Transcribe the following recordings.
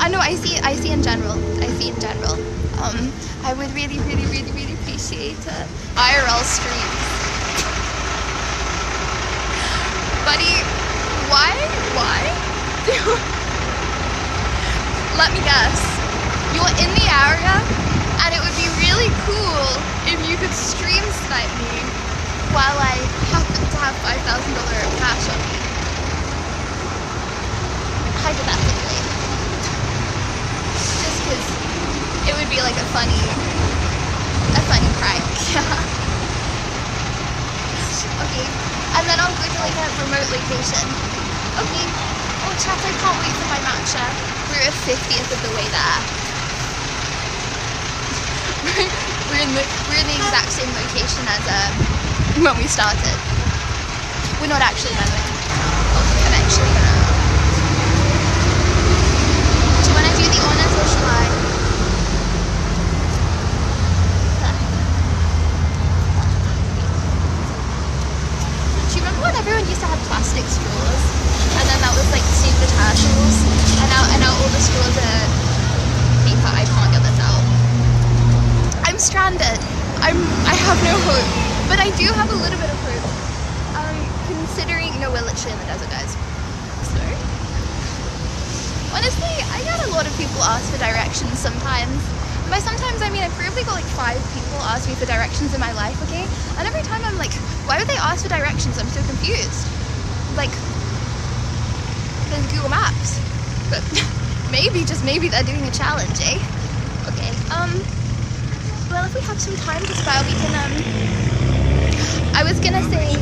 I know, I see in general. I would really appreciate IRL streams. Buddy, why? Let me guess. You're in the area, and it would be really cool if you could stream snipe me while I happen to have $5,000 cash on me. Hypothetically. Just because it would be like a funny prank. Okay, and then I'll go to like a remote location. Okay. Oh chat, I can't wait for my matcha. We're a 50th of the way there. we're in the exact same location as when we started. We're not actually, by the way. I'm actually gonna. Do you want to do the honors or shall I? Do you remember when everyone used to have plastic straws? And then that was like super turtles. And now all the straws are paper. I can't get this out. I'm stranded. I have no hope. But I do have a little bit of hope. Considering, no, we're literally in the desert, guys. So, honestly, I get a lot of people ask for directions sometimes. And by sometimes, I mean I've probably got like 5 people ask me for directions in my life, okay? And every time I'm like, why would they ask for directions? I'm so confused. Like, there's Google Maps. But maybe, just maybe they're doing a challenge, eh? Okay, well, if we have some time to spare, we can, I was gonna say...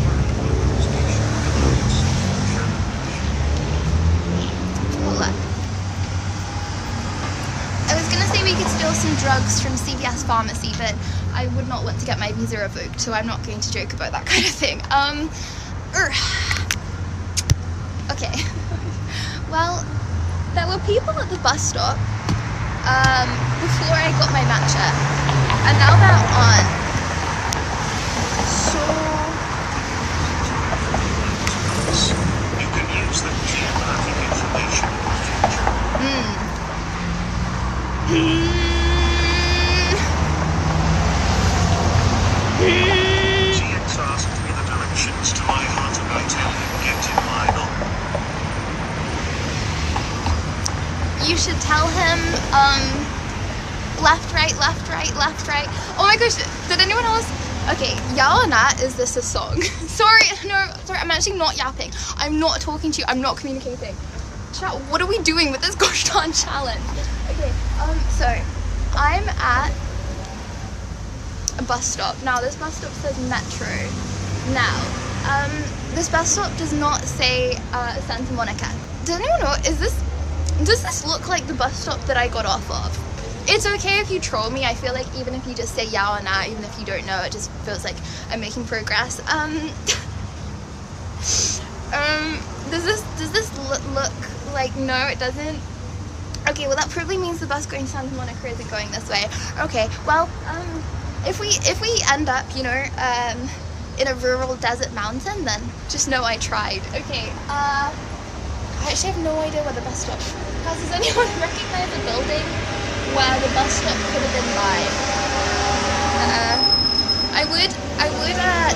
I was gonna say we could steal some drugs from CVS Pharmacy, but I would not want to get my visa revoked, so I'm not going to joke about that kind of thing. Okay. Well, there were people at the bus stop before I got my matcha, and now they're on. So you can use the geographic information in the future. GX asked me the directions to my heart and I tell him get in line on. You should tell him left, right, left, right, left, right. Oh my gosh, did anyone else? Okay, Yao Nat, is this a song? Sorry, I'm actually not yapping. I'm not talking to you, I'm not communicating. Chat, what are we doing with this gosh darn challenge? Okay, so I'm at a bus stop. Now this bus stop says Metro. Now, this bus stop does not say Santa Monica. Does anyone know, does this look like the bus stop that I got off of? It's okay if you troll me. I feel like even if you just say yeah or nah, even if you don't know, it just feels like I'm making progress. Does this look like, no, it doesn't? Okay, well that probably means the bus going to Santa Monica isn't going this way. Okay, well, if we end up, you know, in a rural desert mountain, then just know I tried. Okay, I actually have no idea where the bus stop is. Does anyone recognize the building where the bus stop could have been live? I would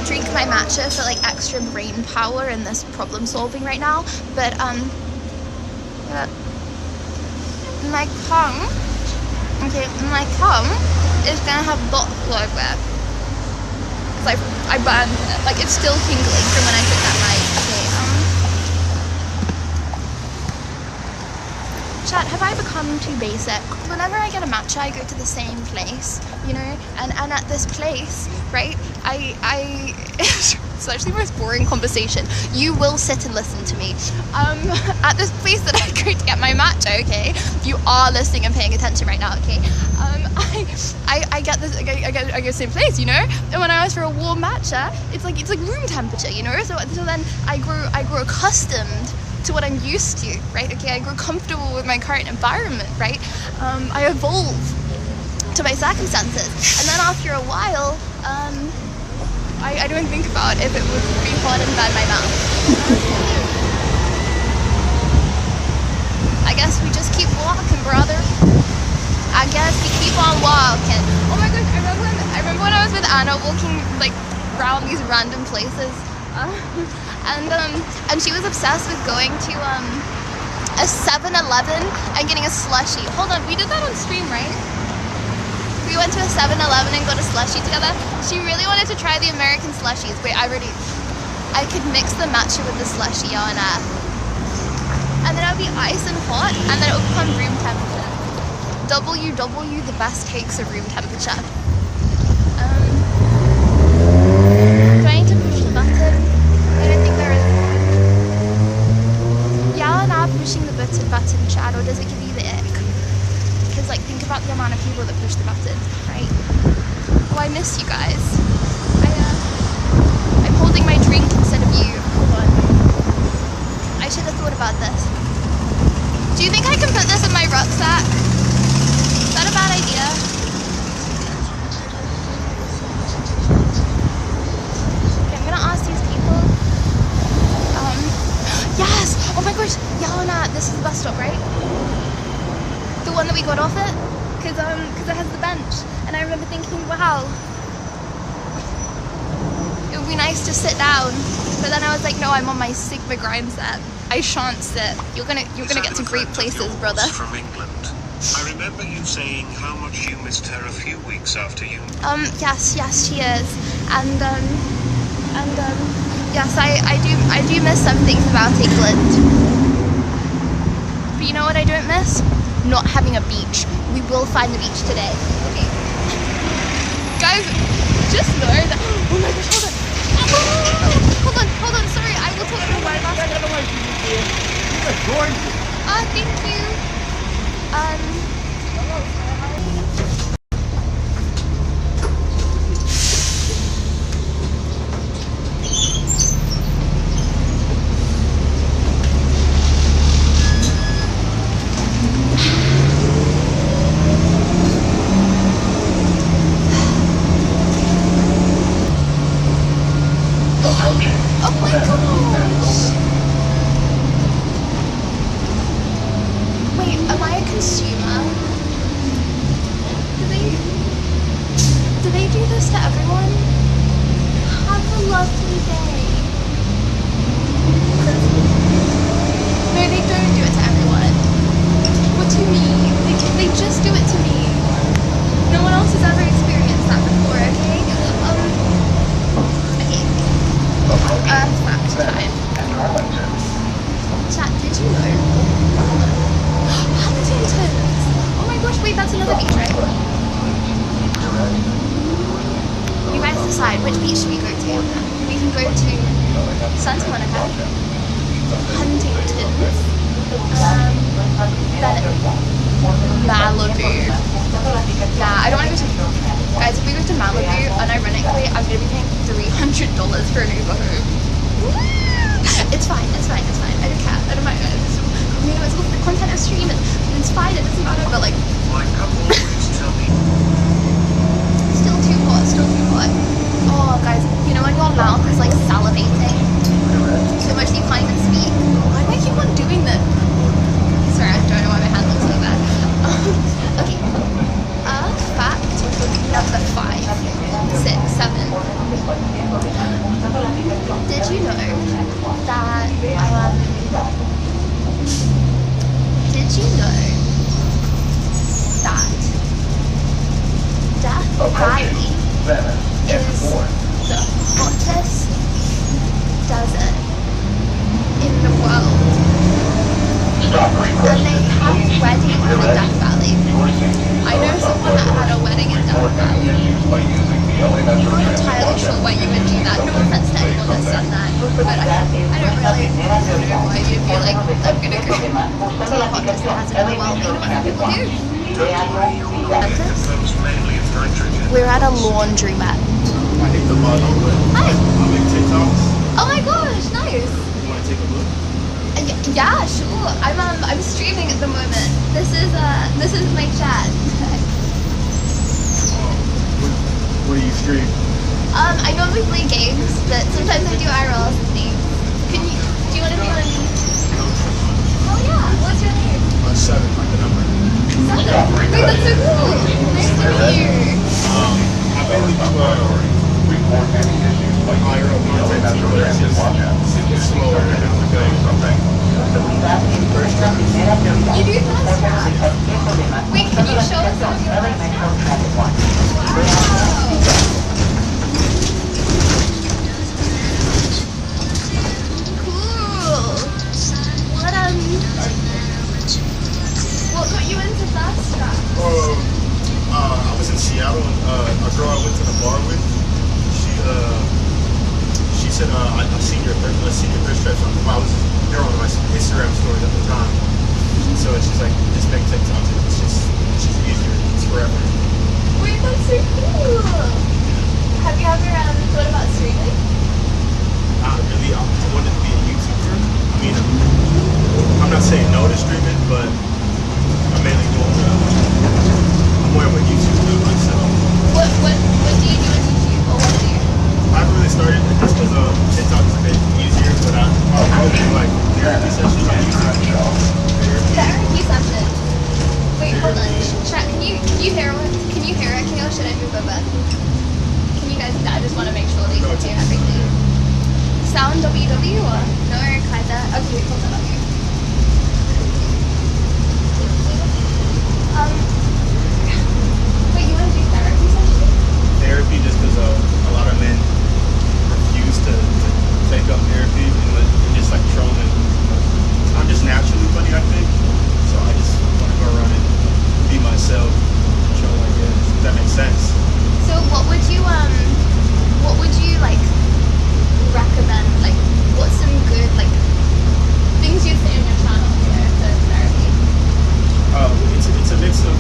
drink my matcha for like extra brain power in this problem solving right now, but my tongue is gonna have dots everywhere. Like I burned it. Like it's still tingling from when I took that night. Okay, chat, have I become too basic? Whenever I get a matcha, I go to the same place, you know, and at this place, right, I it's actually the most boring conversation. You will sit and listen to me. At this place that I go to get my matcha, okay, you are listening and paying attention right now, okay, I get this, I go to the same place, you know, and when I ask for a warm matcha, it's like room temperature, you know, so then I grow accustomed to what I'm used to, right? Okay, I grow comfortable with my current environment, right? I evolve to my circumstances, and then after a while, I don't think about if it would be hot and burn my mouth. I guess we just keep walking, brother. Anna walking like around these random places, and she was obsessed with going to a 7-Eleven and getting a slushie. Hold on, we did that on stream, right? We went to a 7-Eleven and got a slushie together. She really wanted to try the American slushies. Wait, I could mix the matcha with the slushie on and then it would be ice and hot, and then it would become room temperature. WW, the best cakes are room temperature. Do I need to push the button? I don't think there is one. Yeah, and I'm pushing the button, Chad, or does it give you the ick? Because like, think about the amount of people that push the button, right? Oh, I miss you guys. I'm holding my drink instead of you. Hold on. I should have thought about this. Do you think I can put this in my rucksack? Is that a bad idea? Okay, I'm gonna ask these people. Yes! Oh my gosh, Yelena, this is the bus stop, right? The one that we got off at? Because it has the bench. And I remember thinking, wow, it would be nice to sit down. But then I was like, no, I'm on my Sigma grind set. I shan't sit. You're gonna get to great places, brother. From England. I remember you saying how much you missed her a few weeks after you. Yes, she is. And yes, I do miss some things about England. But you know what I don't miss? Not having a beach. We will find the beach today. Okay. Guys, just know that. Oh my gosh, hold on. Hold on, sorry, I will talk to you about it. Thank you. Oh my gosh! Wait, am I a consumer? Do they do this to everyone? Have a lovely day. No, they don't do it to everyone. What do you mean? They just do it to me. No one else has ever experienced that before, okay? Fact time. Chat, did you know? Huntington's! Oh my gosh, wait, that's another beach, right? You guys decide, which beach should we go to? We can go to Santa Monica, Huntington's, then Malibu. Nah, I don't want to go to... Guys, if we go to Malibu, unironically, I'm going to be paying $300 for an Uber home. It's fine. I don't care. I don't mind. It's all the content of stream. It's fine. It doesn't matter. But like, My couple always tell me. Still too hot. Oh, guys, you know when your mouth is like salivating so much that you can't even speak? Why do I keep on doing this? Sorry, I don't know why my hand looks like that. Okay. Fact number 5, 6, 7. Did you know that Death Valley is the hottest desert in the world? And they have weddings in Death Valley. I know someone that had a wedding in Death Valley. I'm not entirely sure why you would do that. No offense to anyone that's done that. But I don't really know why you'd be like, I'm gonna go to the hottest desert in the world. You know what people do? We're at a laundromat. I hit the bottle. Hi. I make TikToks. Oh my gosh, nice. You want to take a look? Yeah, sure. I'm streaming at the moment. This is my chat. What do you stream? I normally play games, but sometimes I do IRLs and things. Do you want to be on me? Oh yeah. What's your name? 7, like the number. 7. Wait, that's so cool. Nice to meet you. I mainly do it's slower right now. I feel like first try. You do fast track. Wait, can you show us some of your fast track? Wow. Cool. What got you into fast track? I was in Seattle, and a girl I went to the bar with, she said, I've seen your thirst traps on, I was there on my Instagram stories at the time. So she's like, just make TikToks. It's just easier. It's forever. Wait, that's so cool. Have you ever thought about streaming? Not really. I wanted to be a YouTuber. I mean, I'm not saying no to streaming, but I'm mainly doing, I'm more of a YouTuber myself. What do you do on YouTube, or what do you? I haven't really started just because TikTok is a bit easier, but I would do like therapy sessions on YouTube. Therapy session. Wait, hold on. Chat, can you hear it? Can you hear it? Can you should I move over? Can you guys? I just want to make sure that you can hear everything. Sound WW or no? Kinda. Okay, hold on. Okay. Wait, you want to do therapy session? Therapy just because a lot of men refuse to take up therapy and they're just like trolling. I'm just naturally funny, I think. So I just want to go around and be myself, troll, I guess. Does that make sense? So what would you like recommend? Like, what's some good like things you say on your channel for therapy? It's a mix of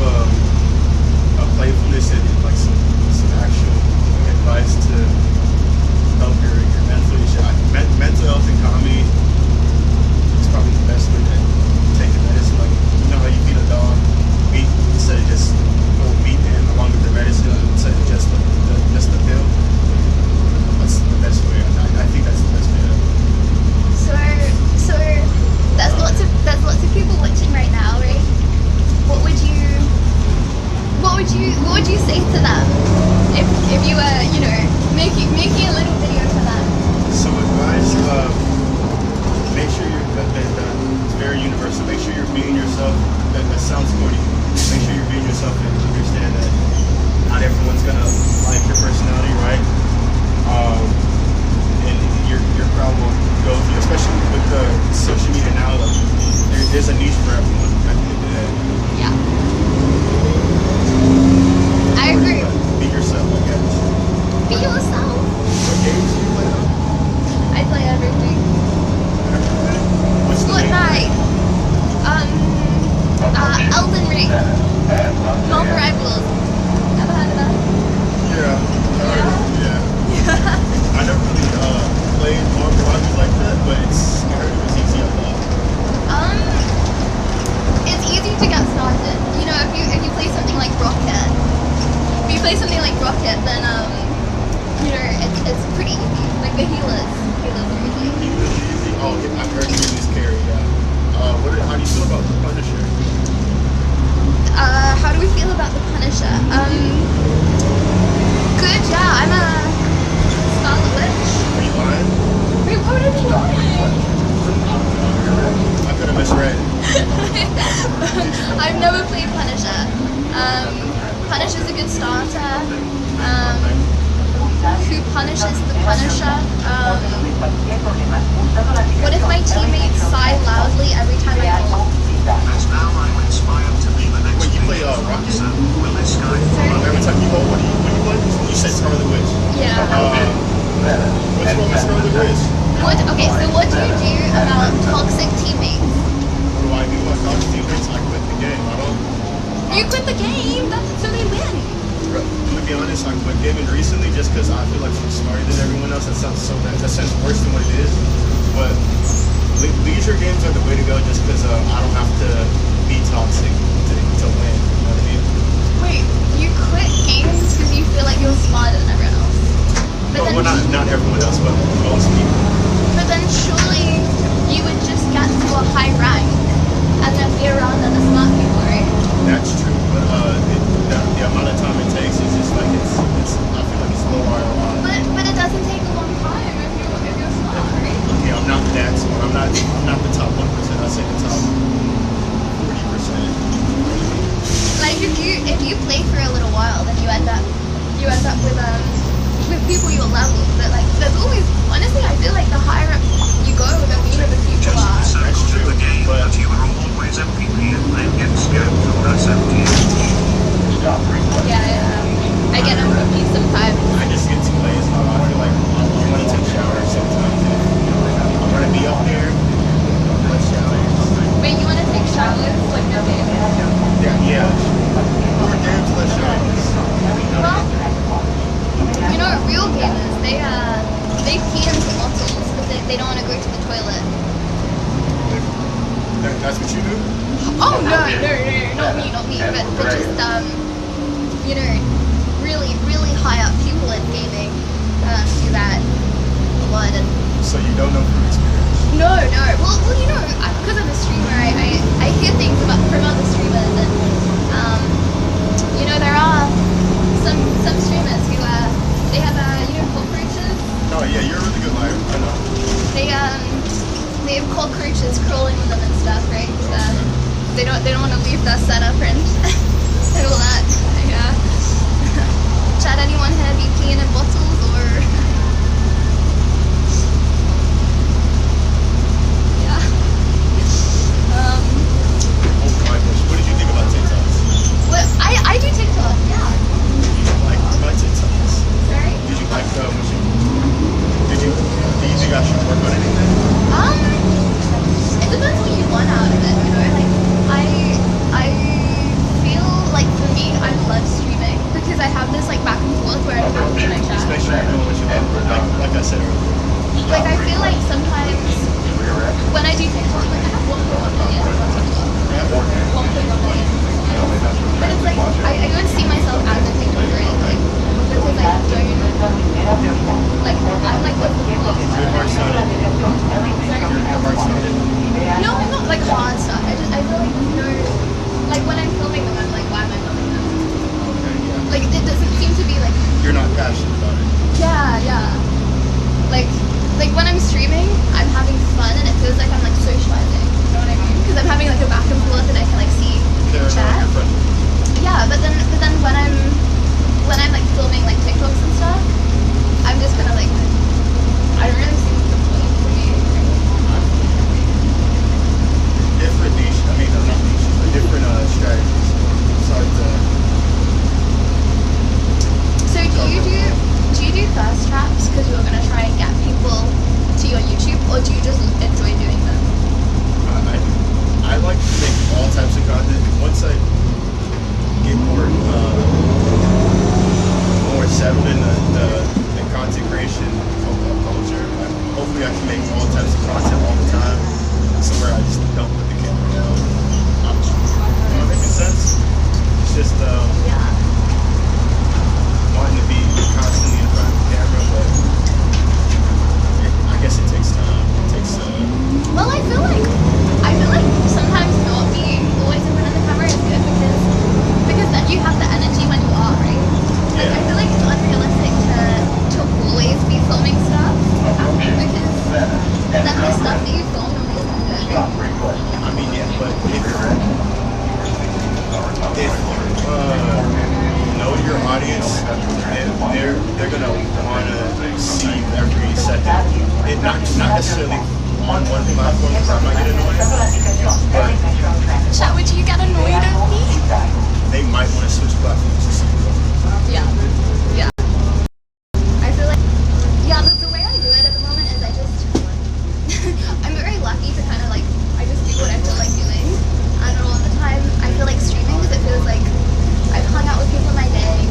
playfulness and like some actual advice to help your mental issue. Mental health and comedy is probably the best way to take the medicine. Like, you know how you feed a dog meat instead of just meat and along with the medicine instead of just the pill. That's the best way. I think that's the best way. So there's lots of people watching right now, right? What would you say to them if you were, making a little video for them? So advice, make sure it's very universal. Make sure you're being yourself. That sounds corny. Make sure you're being yourself and understand that not everyone's gonna like your personality, right? And your crowd will go through, especially with the social media now. Like, there's a niche for everyone. At the end of the day. Yeah. I agree. Be yourself, I guess. Be yourself. What games do you play though? I play everything. What's the name? Fortnite. Elden Ring. Moreee. Ever heard of that? Yeah. I never really played Marvel like that, but I heard it was easy a lot. It's easy to get started. If you play something like Rocket. If you play something like Rocket, then it's pretty easy. Like the healers are easy. Healers are easy. Oh, I've heard healers carry. Yeah. How do you feel about the Punisher? How do we feel about the Punisher? Good. Yeah, I'm a Scarlet Witch. Are you lying? Wait, what would I be lying? I could have misread. I've never played Punisher. Punisher's a good starter. Who punishes the Punisher? What if my teammates sigh loudly every time I ult? As now I'm inspired to be the next Wait, you play king of Rocket? Rocket? Will this guy Every time you hold, what do you play? You said Scarlet Witch. Yeah. What's wrong with Scarlet Witch? What do you do about toxic teammates? What do I do about toxic teammates? I quit the game. I don't. You quit the game, so they win. To be honest, I quit gaming recently just because I feel like I'm smarter than everyone else. That sounds so bad. That sounds worse than what it is. But leisure games are the way to go just because I don't have to be toxic to win. You know what I mean? Wait, you quit games because you feel like you're smarter than everyone else? Well, not everyone else, but most people. But then surely you would just get to a high rank and then be around other smart people, right? That's true, but the amount of time it takes is just like it's I feel like it's low ROI. But it doesn't take a long time if you're smart, right? Okay, I'm not you play for a little while, then you end up with people your level. But like, there's always, honestly, I feel like the higher up you go, the meaner the people Just are. research to the game that you are always MVP and then get scammed for that MTH. Yeah. I get MVP sometimes. I just get too lazy. I feel like I want to take showers sometimes. I'm gonna be up there. Let's shower. Wait, you want to take showers? Like, no game? Yeah. More games, less showers. Well, you know, real gamers, they pee into bottles, but they don't want to go to the toilet. That's what you do? Oh, no, not me, but just, you know, really, really high up people in gaming do that a lot. And So you don't know from experience? no. Well, you know, because I'm a streamer, I hear things from other streamers, and you know, there are some streamers who they have you know, cockroaches. Oh yeah, you're a really good liar. I know. They have cockroaches crawling with them and stuff, right? They don't want to leave their setup and and all that. Yeah. Chat, anyone here be peeing in bottles or? Yeah. Oh my gosh, what did you think about TikToks? Well, I do TikTok. Yeah. Did you like my TikToks? Sorry. Did you like them? Do you think I should work on anything? It depends what you want out of it, you know. Like, I feel like for me, I love streaming because I have this like back and forth where I'm talking to my chat. Just make sure you're doing what you love. Like I said earlier. Like, I feel like sometimes when I do TikTok, like I have 1.1 million on TikTok. 1.1 million. But it's like I don't see myself as a TikToker, like because I don't like I'm like the Your heart sounded. Your heart sounded. no, I'm not like hard stuff. I feel like like when I'm filming them, I'm like, why am I filming them? Okay, yeah. Like it doesn't seem to be like You're not passionate about it. yeah. Like when I'm streaming, I'm having fun and it feels like I'm like socializing. You know what I mean? Because I'm having like a back and forth and I can like see They're chat. not your friend. Yeah, but then when I'm like filming like TikToks and stuff, I'm just gonna like I don't really see the point for me. Different niche. I mean, not niches, but different strategies. Sorry to. So do you do thirst traps because you're gonna try and get people to your YouTube, or do you just enjoy doing them? I like to make all types of content. Once I get more settled in the content creation culture, hopefully I can make all types of content all the time. Somewhere I just don't put the camera down. Am I making sense? It's just Yeah. wanting to be constantly in front of the camera, but I guess it takes time. It takes Well, I feel like sometimes not being always in front of the camera is good because then you have the energy when you are, right? Like, I feel like it's unrealistic to always be filming stuff because then the stuff that you film will be good. I mean, yeah, but if you know your audience, they're gonna wanna see you every second. It not necessarily on one platform because I might get annoyed, but Chat, would you get annoyed at me? they might want to switch platforms to see you. Yeah. I feel like, the way I do it at the moment is I just, I'm very lucky to kind of like, I just do what I feel like doing. And a lot of the time, I feel like streaming because it feels like I've hung out with people in my day.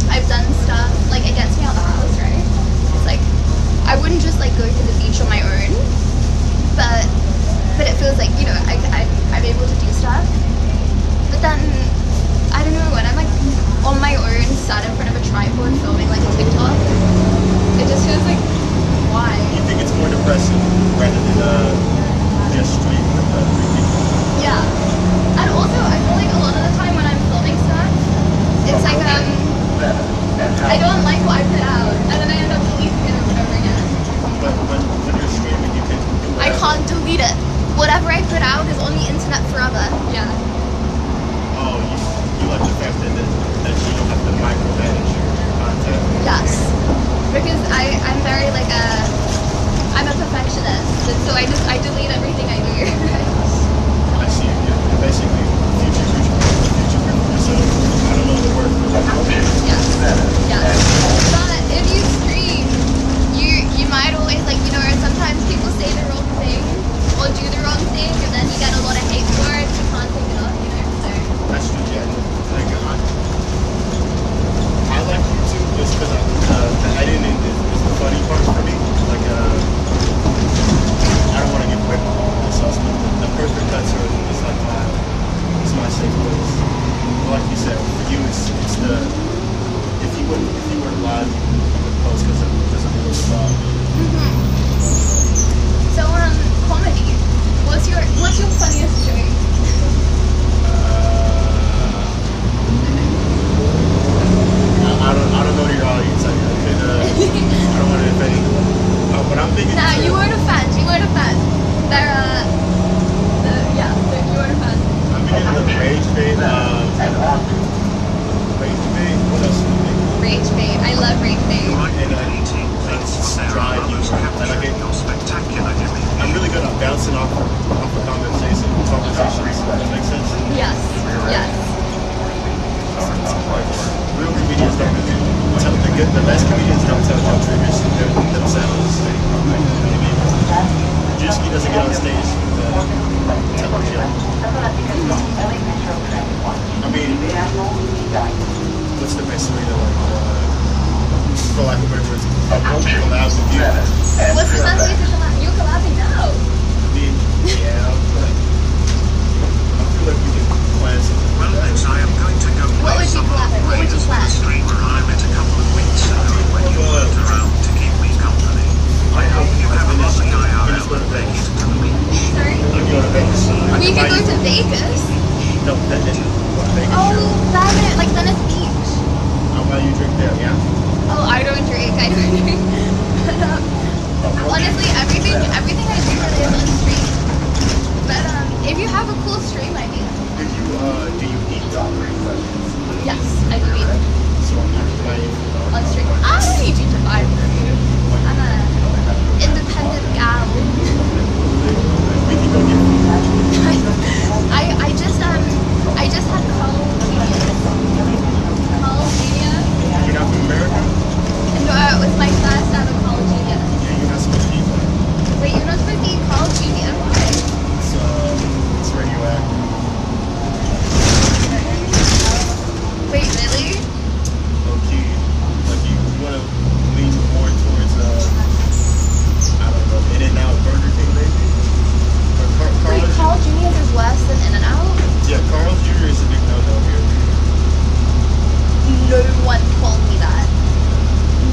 I've done stuff, like it gets me out of the house, right? It's like, I wouldn't just like go to the beach on my own, but it feels like, you know, I'm able to do stuff. beach, babe. I love racing. Right, 18th, there drive are you others and I capturing get, your spectacular image. I'm really good at bouncing off of conversations. That makes sense. Yes. Yes. Real comedians don't tell the best comedians don't tell jokes. They just themselves. You know what I mean? Juski doesn't get on stage to tell a joke. I mean, what's the best way to for lack of better words, collab with you? What's the best way to collab? You're collabing now. I mean, yeah, but I feel like we can plan something. Well, next I am going to go What play would you some plan? What would you operators with plan? a streamer I met a couple of weeks ago when you weren't around to keep me company. I hope you have a lovely IRL and make it to the beach. Sorry? I'm going to Vegas. We could go to Vegas. No, that didn't. Vegas. Oh, that like Venice Beach. I'll buy you a drink there, yeah? Oh, I don't drink. I don't drink. But honestly, everything I do is on stream. But if you have a cool stream, I mean. Do you eat Yes, I do eat So I'm not buying you. on stream. I don't need you to buy for you. I'm a independent gal. We can go get food. I just had Call Junior. You're not from America? No, it was my first ever Call Junior. Yeah, you're not supposed to eat that. Wait, you're not supposed to eat Call Junior? Why? It's radioactive. Wait, really? Okay. Like you want to lean more towards, I don't know, In-N-Out Burger King maybe? Or Wait, Carl's? Carl Jr. is worse than In-N-Out? Yeah, Carl's Jr. is a big no-no here. No one told me that.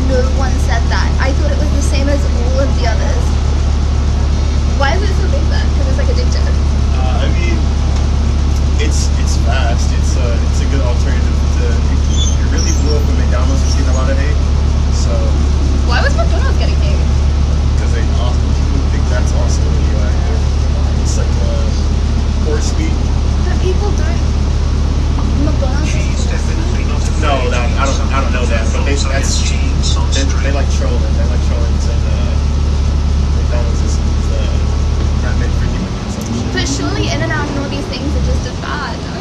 No one said that. I thought it was the same as all of the others. Why is it so big then? Because it's like addictive. I mean, it's fast. It's a good alternative to. It really blew up when McDonald's was getting a lot of hate. So, Why was McDonald's getting hate? because people think that's also radioactive. It's like horse meat. But people don't. McDonald's. She's definitely not a No, I don't know that, but they like trolling. They like trolling and saying McDonald's is not meant for human consumption. But surely In-N-Out and all these things are just as bad, no?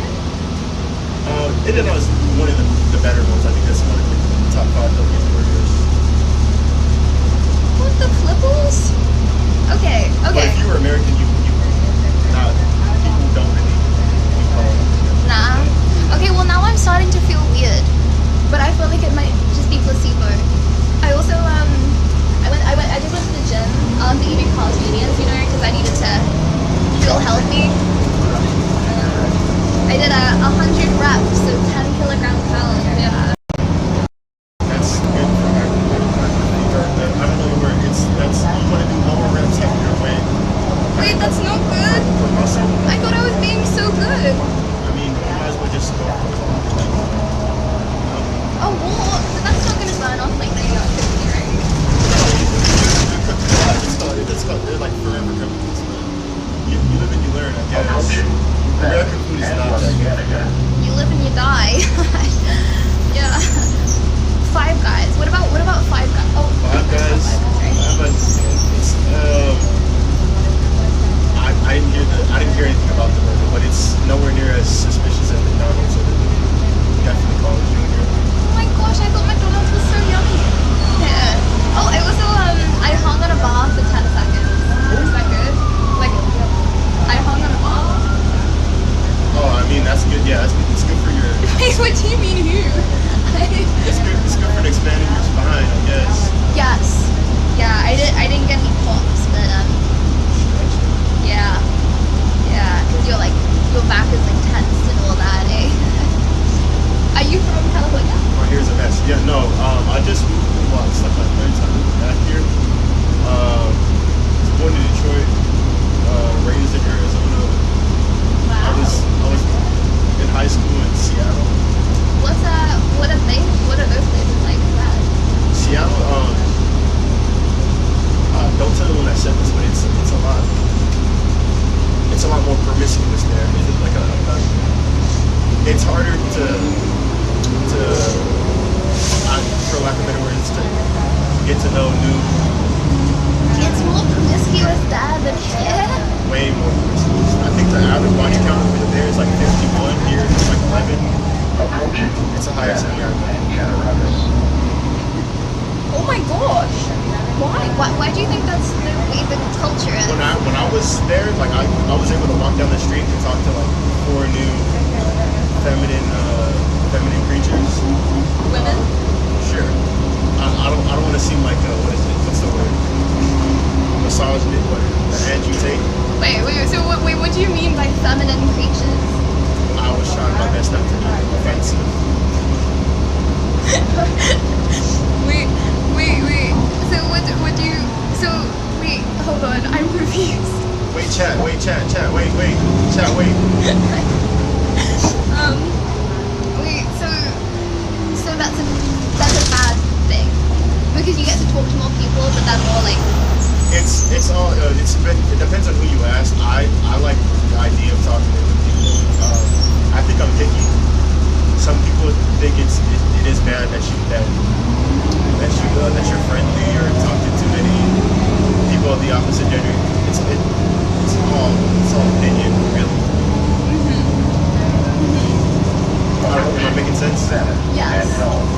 In-N-Out is one of the better ones. I think that's one of the top 5 healthiest burgers. What the flipples? Okay, But okay. if you were American, you not people don't really call it. Nah. Okay, well now I'm starting to feel weird. But I feel like it might just be placebo. I also I just went to the gym after eating Carl's Juniors, you know, because I needed to feel healthy. I did 100 reps, so 10 kilogram curls. Yeah. That's good for I don't know where that's you want to do lower reps heavier weight. Wait, that's not good. For muscle. I thought I was being so good. I mean, you might as well just go for Oh, what? But that's not gonna burn off like radioactivity, right? They're like forever chemicals, man. You live and you learn, I guess. American food is not that good. You live and you die. Yeah. Five Guys. What about Five Guys? Oh, Five Guys. right? It's I didn't hear anything about the burger, but it's nowhere near as suspicious as McDonald's. So definitely call it Junior. Oh my gosh, I thought McDonald's was so yummy. Yeah. Oh, I also I hung on a bar for 10 seconds. Is that good? Like I hung on a bar. Oh, I mean that's good. Yeah, it's good for your. Wait, what do you mean who? It's good for expanding your spine, I guess. Yes. Yeah, I didn't get any pops, but yeah. Yeah, because your back is like tense and all that, eh? Are you from California? My hair's a mess. Yeah, no. I just moved. Well, it's like my third time moving back here. Was born in Detroit, raised in Arizona. I Wow. was in high school in Seattle. What are those places like? Seattle. Don't tell anyone I said this, but it's a lot. It's a lot more promiscuous there. It's like it's harder to lack of better words, to get to know new, It's more promiscuous there than here. way more promiscuous. I think the average body count over there is like 51. Here it's like 11. It's the highest in America. Oh my gosh. Why do you think that's the way the culture is? When I was there, like I was able to walk down the street and talk to like 4 new feminine creatures. Women? Sure. I don't want to seem like what's the word? Misogynist, what? Andrew Tate. What do you mean by feminine creatures? I was trying my best not to be offensive. wait. Wait, hold on, I'm confused. Chat, wait. Wait, so that's a bad thing. Because you get to talk to more people, but that's more like... It depends on who you ask. I like the idea of talking to people. I think I'm picky. Some people think it is bad that you're friendly or talk to too many people of the opposite gender. It's all opinion, really. Am I making sense? Yes.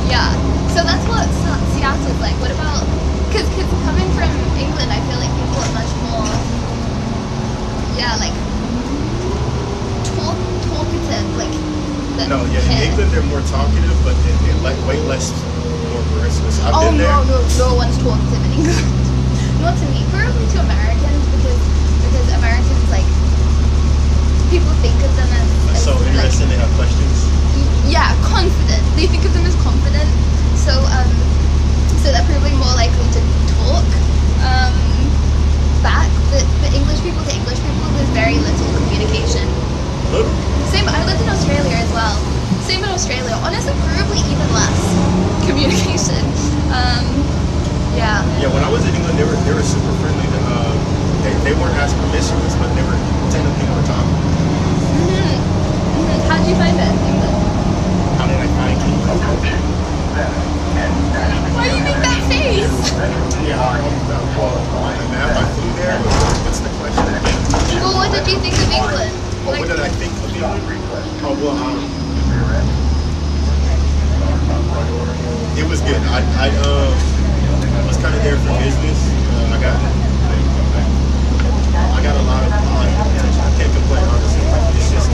Yeah. So that's what Seattle's like. What about... Because coming from England, I feel like people are much more... Yeah, like... talkative, like... No, yeah, in England they're more talkative, but they're like way less more promiscuous. I've been there. No one's talkative in England. Not to me. Probably to Americans, because Americans, like... People think of them as So interesting, like, they have questions. Yeah, confident. They think of them as confident. So they're probably more likely to talk back. But English people to English people, there's very little communication. Little. Same. I lived in Australia as well. Same in Australia. Honestly, probably even less communication. Yeah. Yeah, when I was in England, they were super friendly. They weren't as promiscuous, but they were technically more talkative. How did you find it, England? How did I find it? Why do you make that face? Yeah, on the map I flew there. What's the question again? Well, what did you think of England? Oh, what did I think of England? Oh, well, it was good. I was kind of there for business. I got a lot of attention. I can't complain, honestly. It's just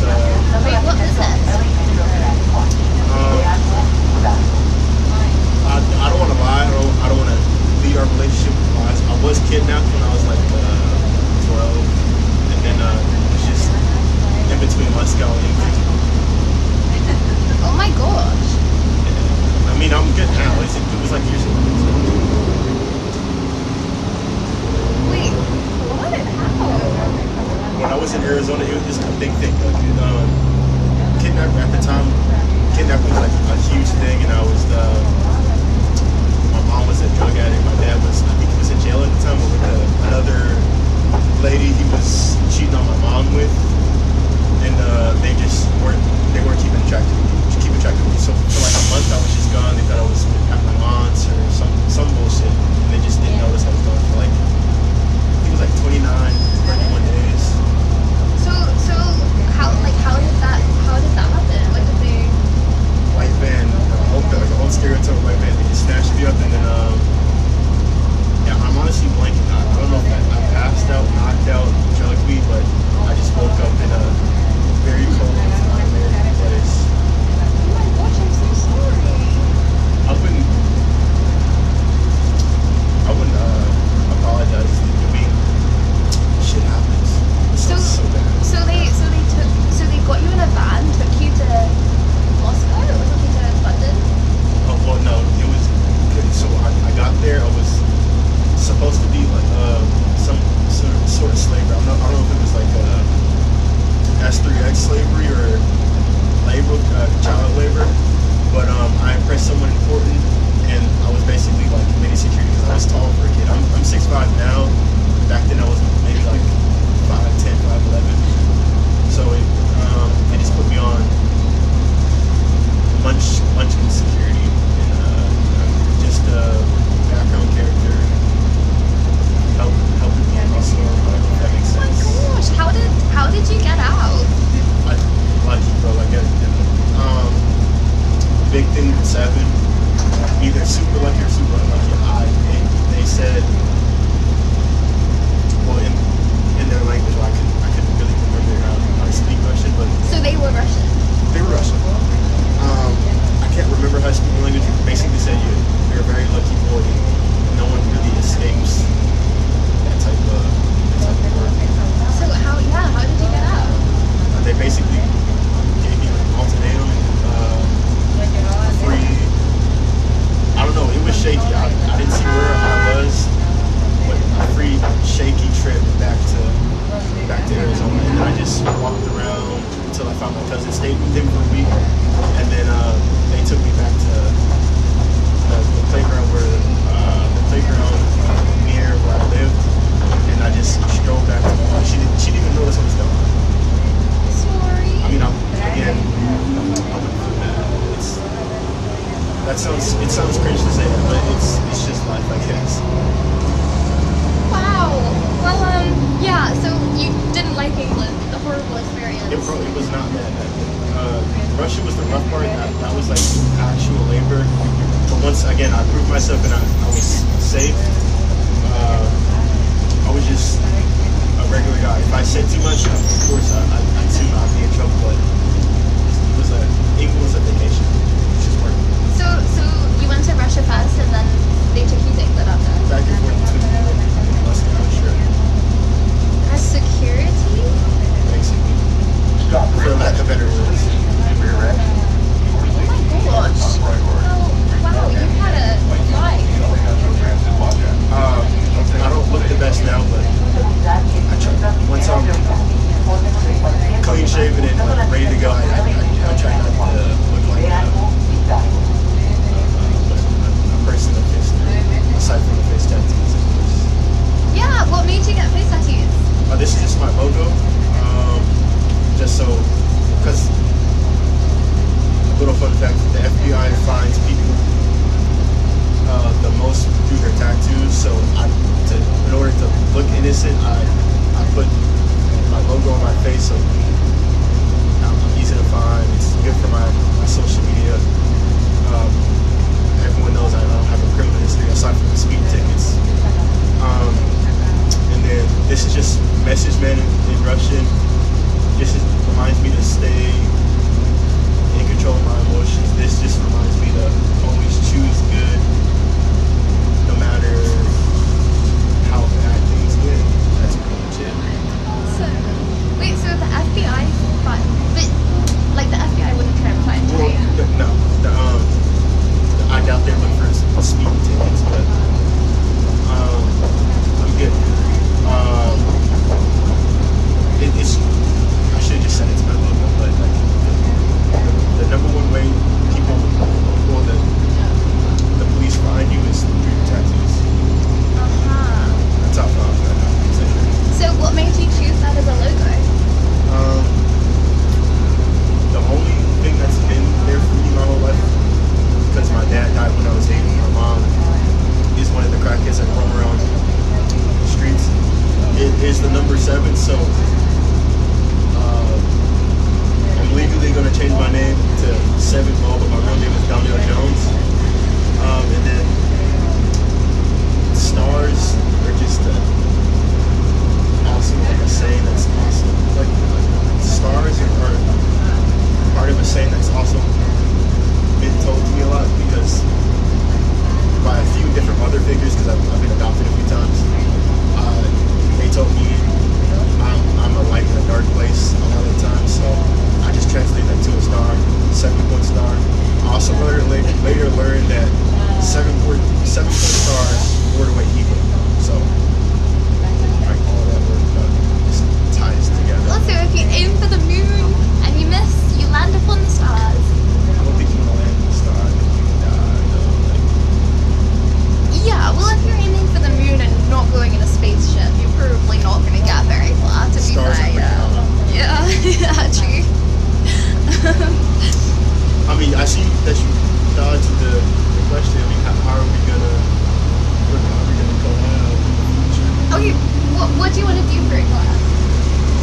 Wait, what business? I don't want to lie. I don't want to lead our relationship with lies. I was kidnapped when I was like 12, and then it's just in between Moscow and England. Oh my gosh. I mean, I'm good now. It was like years ago. Wait, what? How? When I was in Arizona, it was just a big thing. Like, kidnapped at the big thing with 7, either super lucky or super unlucky. They said, well, in their language, well, I couldn't really remember how to speak Russian, but So they were Russian. they were Russian. I can't remember how to speak the language. It basically said you're a very lucky boy. No one really escapes that type of work. So how did you get out? They basically gave me an ultimatum, free. I don't know. It was shaky. I didn't see where I was, but a free shaky trip back to Arizona, and then I just walked around until I found my cousin. Stayed with him for a week, and then they took me back to the playground near where I lived, and I just drove back to my mom. She didn't even notice I was gone. Sorry. I mean, I wouldn't feel bad. It sounds cringe to say that, but it's just life, I guess. Wow. Well, yeah. So you didn't like England, the horrible experience. It was not bad. Russia was the rough part. That was like actual labor. But once again, I proved myself and I was safe. I was just a regular guy. If I said too much, of course I'd soon not be in trouble. But England was a vacation. It just worked. So you went to Russia first, and then they took you to England after. Back and forth between less than I'm sure. As security? Basically. For lack of better words. Oh my gosh. Well, wow, you had a life. I don't look the best now, but I try. Once I'm clean shaven and like, ready to go, I try not to look like a person of history, aside from the face tattoos, of course. Yeah, what made you get face tattoos? This is just my logo, just so, because a little fun fact, the FBI finds people the most through their tattoos, so in order to look innocent, I put my logo on my face, so I'm easy to find. It's good for my social media. Everyone knows I don't have a criminal history aside from the speed tickets. And then this is just message man in Russian. This reminds me to stay in control of my emotions. This just reminds me to always choose good, no matter how bad things get. That's pretty much it. Awesome. Wait, so the FBI but like the FBI wouldn't try to find you? No, I doubt they look for speeding tickets, but I'm good. I should have just said it's my logo, but like the number one way people, or the police find you is through your tattoos. That's how far I'm going. So what made you choose that as a logo? The only thing that's been there for me my whole life, because my dad died when I was 8, and my mom is one of the crackheads that roam around the streets. It is the number 7, so I'm legally going to change my name to 7 Mo, but my real name is Daniel Jones. And then stars are just awesome, like a saying that's awesome. Like stars are part of a saying that's also been told to me a lot, because by a few different mother figures, because I've been adopted a few times. They told me I'm a light in a dark place a lot of the time, so I just translate that to a star, 7-point star. I also later learned that 7-point stars word away evil, so I call that word just ties together. Also, if you aim for the moon and you miss, you land upon the stars. I don't think you want to land on the star. I think you would die, though. Yeah, well, if you're aiming for the moon and not going in a spaceship, you're probably not going to get very far, to be Stars fair. are pretty high. Yeah, yeah, true. I mean, I see that you dodged the question. I mean, how are we gonna go out in the future? Okay, what do you want to do for a class?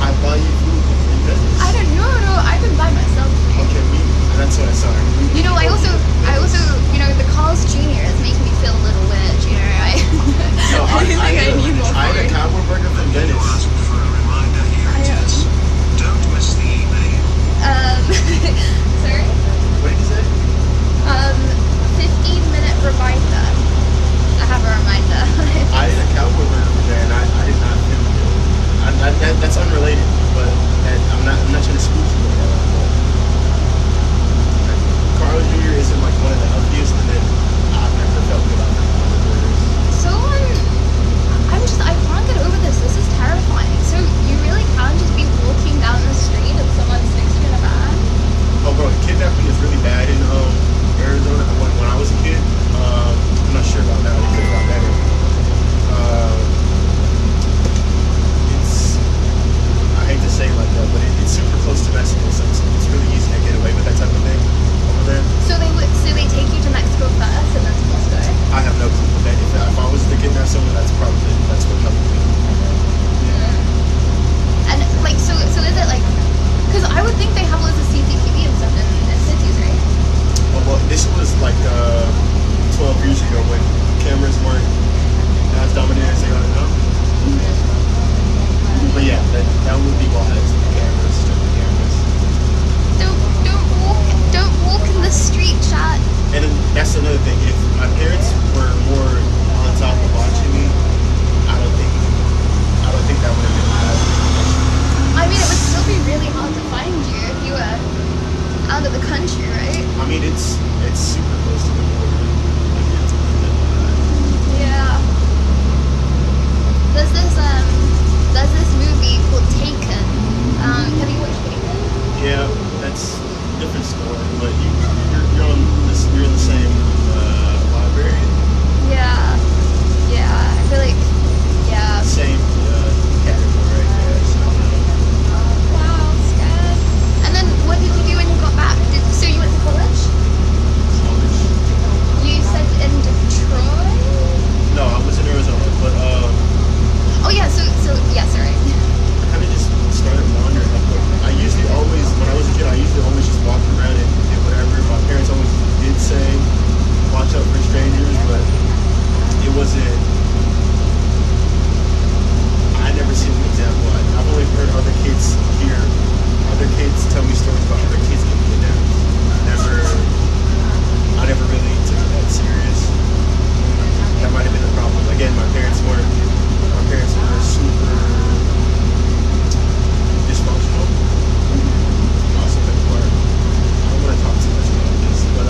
I buy you food in business. I don't know, no, I've been by myself. Okay, that's what I saw. You know, I also this was like 12 years ago when cameras weren't as dominant as they are now. But yeah, that would be wise. Cameras, stupid cameras. Don't walk in the street, chat. And then that's another thing. If my parents were more on top of watching me, I don't think that would have been as big of an issue. I mean, it would still be really hard to find you if you were out of the country, right? I mean, it's super close to the border. Yeah. There's this movie called Taken. Have you watched Taken? Yeah, that's a different story, but you're in the same library. Yeah. I feel like, yeah. Same category, I guess. Wow, scared. And then what did you do when you got back? So you went to college? College. You said in Detroit? No, I was in Arizona, but Oh yeah, so yeah, sorry. I kind of just started wandering. I usually always, when I was a kid, I usually always just walked around and did whatever. My parents always did say, watch out for strangers, but it wasn't. I never seen an example. I've only heard other kids tell me stories about other kids getting kidnapped. I never really took it that serious. That might have been the problem. Again, my parents were super dysfunctional. Also been part. I don't want to talk too much about this, but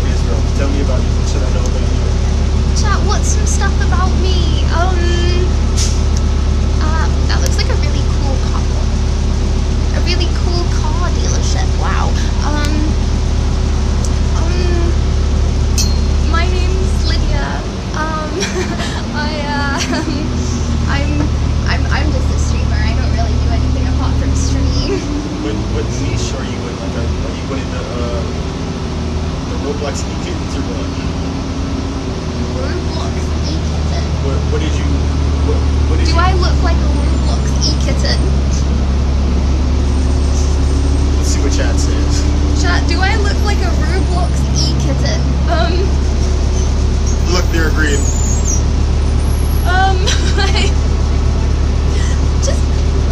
Israel, tell me about you. What should I know about you? Chat, what's some stuff about me? That looks like a really cool couple. A really cool car dealership. Wow. My name's Lydia. I'm just a streamer. I don't really do anything apart from stream. What niche are you in? Like, are you in the Roblox e-kittens or what? Roblox e-kitten. What did you? What did Do you? I look like a Roblox e-kitten? Let's see what chat says. Chat, do I look like a Roblox e-kitten? Look, they're agreeing.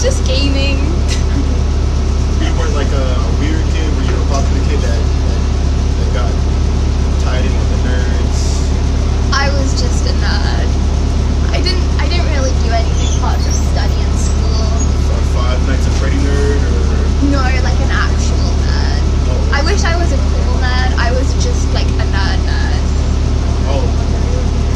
just gaming. You weren't like a weird kid, were you a popular kid that got tied in with the nerds? I was just a nerd. I didn't really do anything apart from study in school. So Five Nights at Freddy nerd or? No, like an actual nerd. Oh. I wish I was a cool nerd. I was just like a nerd. Oh,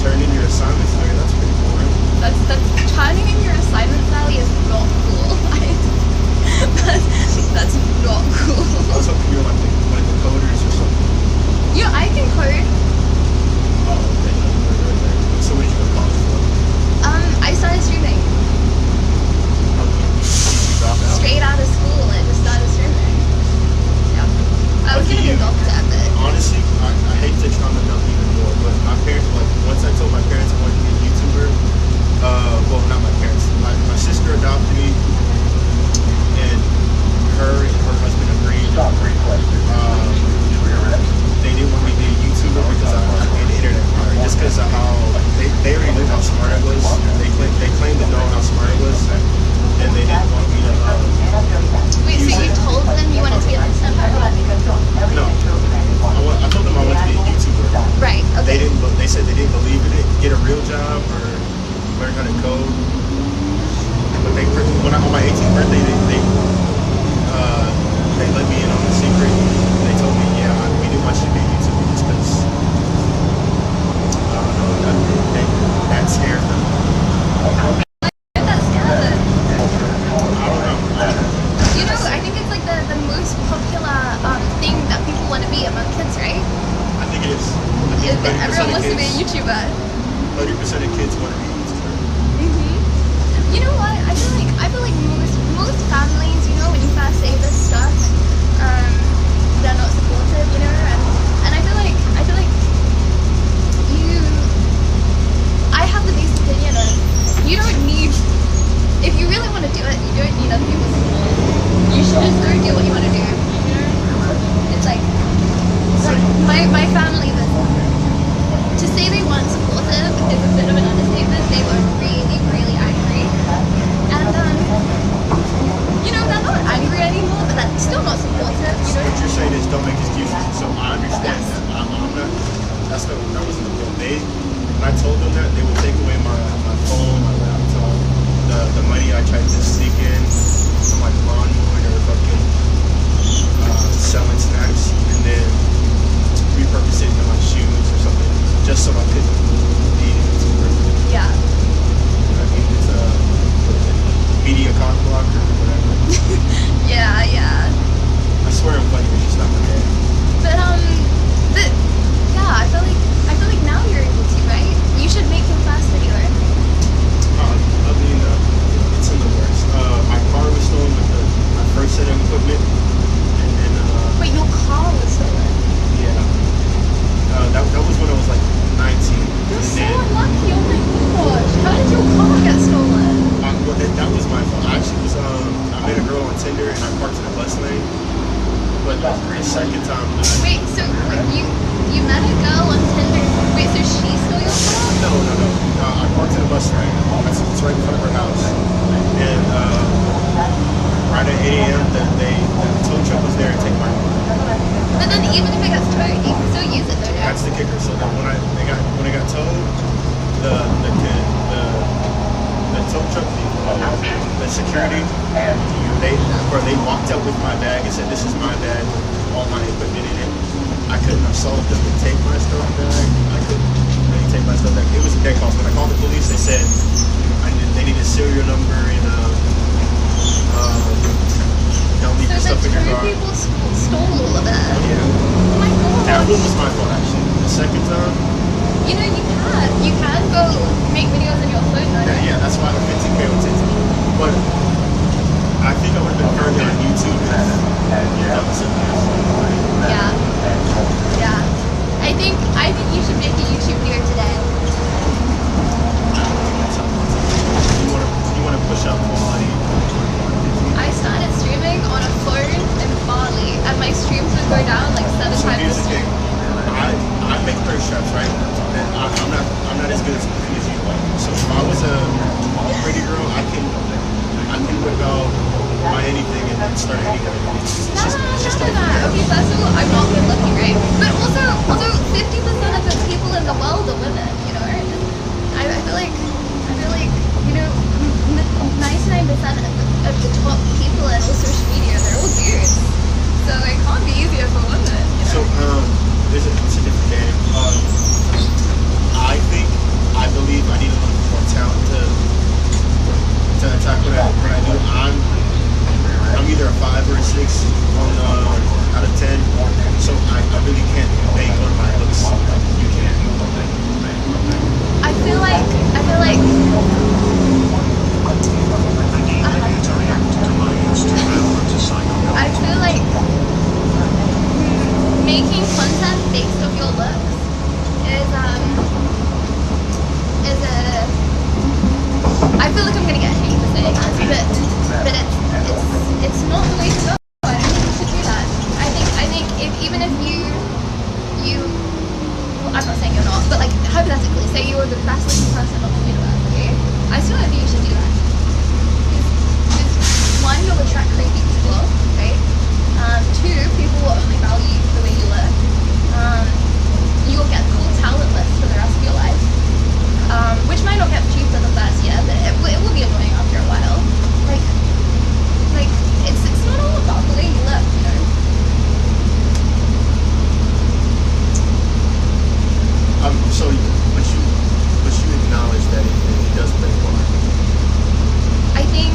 turn in your assignments nerd. That's pretty cool, right? That's turning in your assignment valley is not cool. That's not cool. I was hoping you were like the coders or something. Yeah, I can code. Oh, okay. Right. So what did you go to college for? I started streaming. You dropped out? Straight out of school, I just started streaming. Yeah. I was gonna be a doctor, but Honestly, I hate to trauma dump even more, but my parents, like, once I told my parents I wanted to be a YouTuber, well, not my parents, my sister adopted me, and her husband agreed. They didn't want me to be a YouTuber because I was an internet pirate, just because of how, they already knew how smart I was. They claimed to know how smart I was, and they didn't want me to, wait, so you told them you wanted to be an internet pirate? no. I told them I wanted to be a YouTuber. Right, okay. They said they didn't believe in it. Get a real job or learn how to code. But on my 18th birthday, they let me in on the secret. They told me, yeah, we didn't want you to be a YouTuber just because I don't know, that scared them. That's good. I don't know. You know, I think it's like the most popular thing that people want to be among kids, right? I think it is. I think 30% Everyone of wants to be a kids, YouTuber. 30% of kids want to be a YouTuber. You know what? I feel like most families, you know, when you first say this stuff, they're not supportive, you know, and I feel like I have the basic opinion of you don't need, if you really want to do it, you don't need other people's support. You should just go do what you want to do. You know, it's like don't make excuses. So I understand Yes. that. I'm not. That wasn't the deal. When I told them that, they would take away my phone, my laptop, the money I tried to sneak in from like lawnmowing or fucking selling snacks, and then repurpose it into my shoes or something, just so I couldn't be to work. Yeah. I mean, it's what is it? Media cock blocker or whatever. Yeah, yeah. I swear I'm funny, but she's not my dad. But yeah, I feel like now you're able to, right? You should make your first video. I mean, it's in the works. My car was stolen with my first set of equipment, and then Wait, your car was stolen. yeah, that was when I was like 19. You're And so then, unlucky. Oh my gosh. How did your car get stolen? well, that was my fault. I actually was I met a girl on Tinder and I parked in a bus lane. But the second time, Wait, so you met a girl on Tinder. Wait, so she stole your car? no. I parked in a bus lane. It's right in front of her house. And right at 8 a.m., the tow truck was there to take my car. But then even if it gets towed, you can still use it though, no? That's the kicker. So that when it got towed, the tow truck people, the security, they walked up with my bag and said, "This is my bag with all my equipment in it." I couldn't assault them to take my stuff back. I couldn't really take my stuff back. It was a dead call. When I called the police, they said they need a serial number and don't leave your So stuff the in your two car. people stole all of it. Yeah. Oh my That god. one was my fault actually. The second time, You know, you can go make videos on your phone, no? yeah, that's why the 15K was taken. But I think I would have been further on YouTube if that was it. Yeah. Yeah. I think you should make a YouTube video today. You want to push up quality. I started streaming on a phone in Bali, and my streams would go down like 7 So times here's a the thing. stream. I make thirst traps, right? And I'm not as good as you are. So if I was a pretty girl, I can whip out my anything and then start anything. It's just like Okay, first of all, I'm not good looking, right? But also 50% of the people in the world are women, you know? I feel like, you know, 99% of the top people in all social media, they're all dudes. So it can't be easier for women, you know? So it's a different game. I believe I need a little bit more talent to attack what I do. I'm either a 5 or a 6 out of 10. So I really can't bank on my looks like you can. I feel like I feel like making content based off your looks is I feel like I'm gonna get hate for saying this, but it's not the way to go. I don't think you should do that. I think even if you I'm not saying you're not, but like hypothetically, say you were the best looking person on the universe, okay? I still don't think you should do that. Because one, you'll attract creepy people, right? Two, people will only value you the way you look. You will get called talentless for the rest of your life. Which might not get cheap for the first year, but it will be annoying after a while. Like it's not all about the way you look, you know? But you acknowledge that it does play a part. I think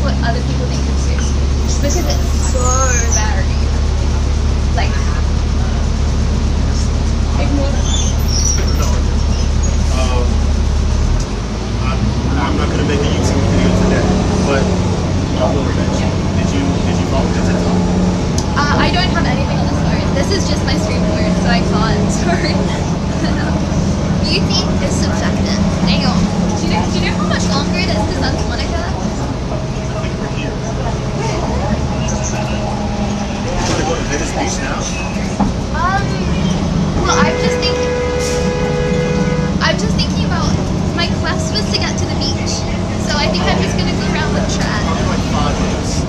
what other people think it's too. Just because it's so varied. Like, ignore that. No. I'm not gonna make a YouTube video today, but I will eventually. Did you follow the TikTok? I don't have anything on this phone. This is just my screen board, so I can't. Sorry. Beauty is subjective. Damn. Do you know how much longer it is to Santa Monica? I think we're here. You wanna go to Venice Beach now? Well, I'm just thinking about, my quest was to get to the beach. So I think I'm just gonna go around with Chad. Probably like 5 minutes.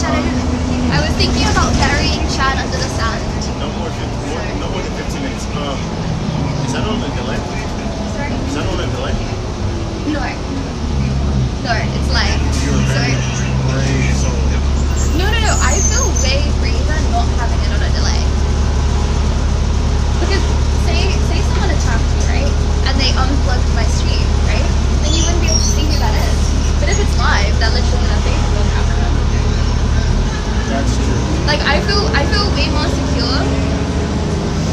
Chad, I was thinking about burying Chad under the sand. No more than 15 minutes. Is that on a delay? Sorry? Is that on a delay? No. No, it's like, sorry. No. I feel way braver not having it on a delay. Because say someone attacked me, right? And they unplugged my stream, right? Then you wouldn't be able to see who that is. But if it's live, they're literally gonna Facebook after them. That's true. Like I feel way more secure.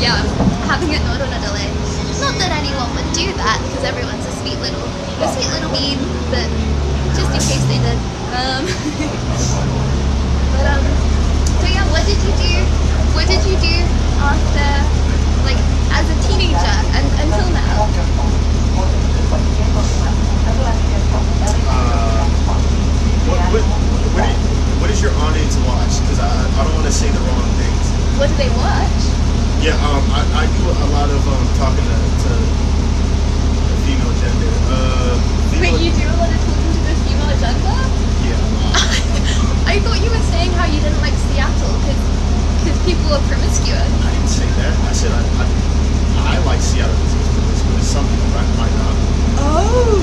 Yeah, having it not on a delay. Not that anyone would do that because everyone's a sweet little bean, but just in case they did. So yeah, what did you do? What did you do after, like, as a teenager and until now? What is your audience watch? Because I don't want to say the wrong things. What do they watch? Yeah, I do a lot of talking to the female gender. Wait, you do a lot of talking to the female gender? Yeah. I thought you were saying how you didn't like Seattle because people are promiscuous. I didn't say that. I said I like Seattle because it's promiscuous. Some people might not. Oh.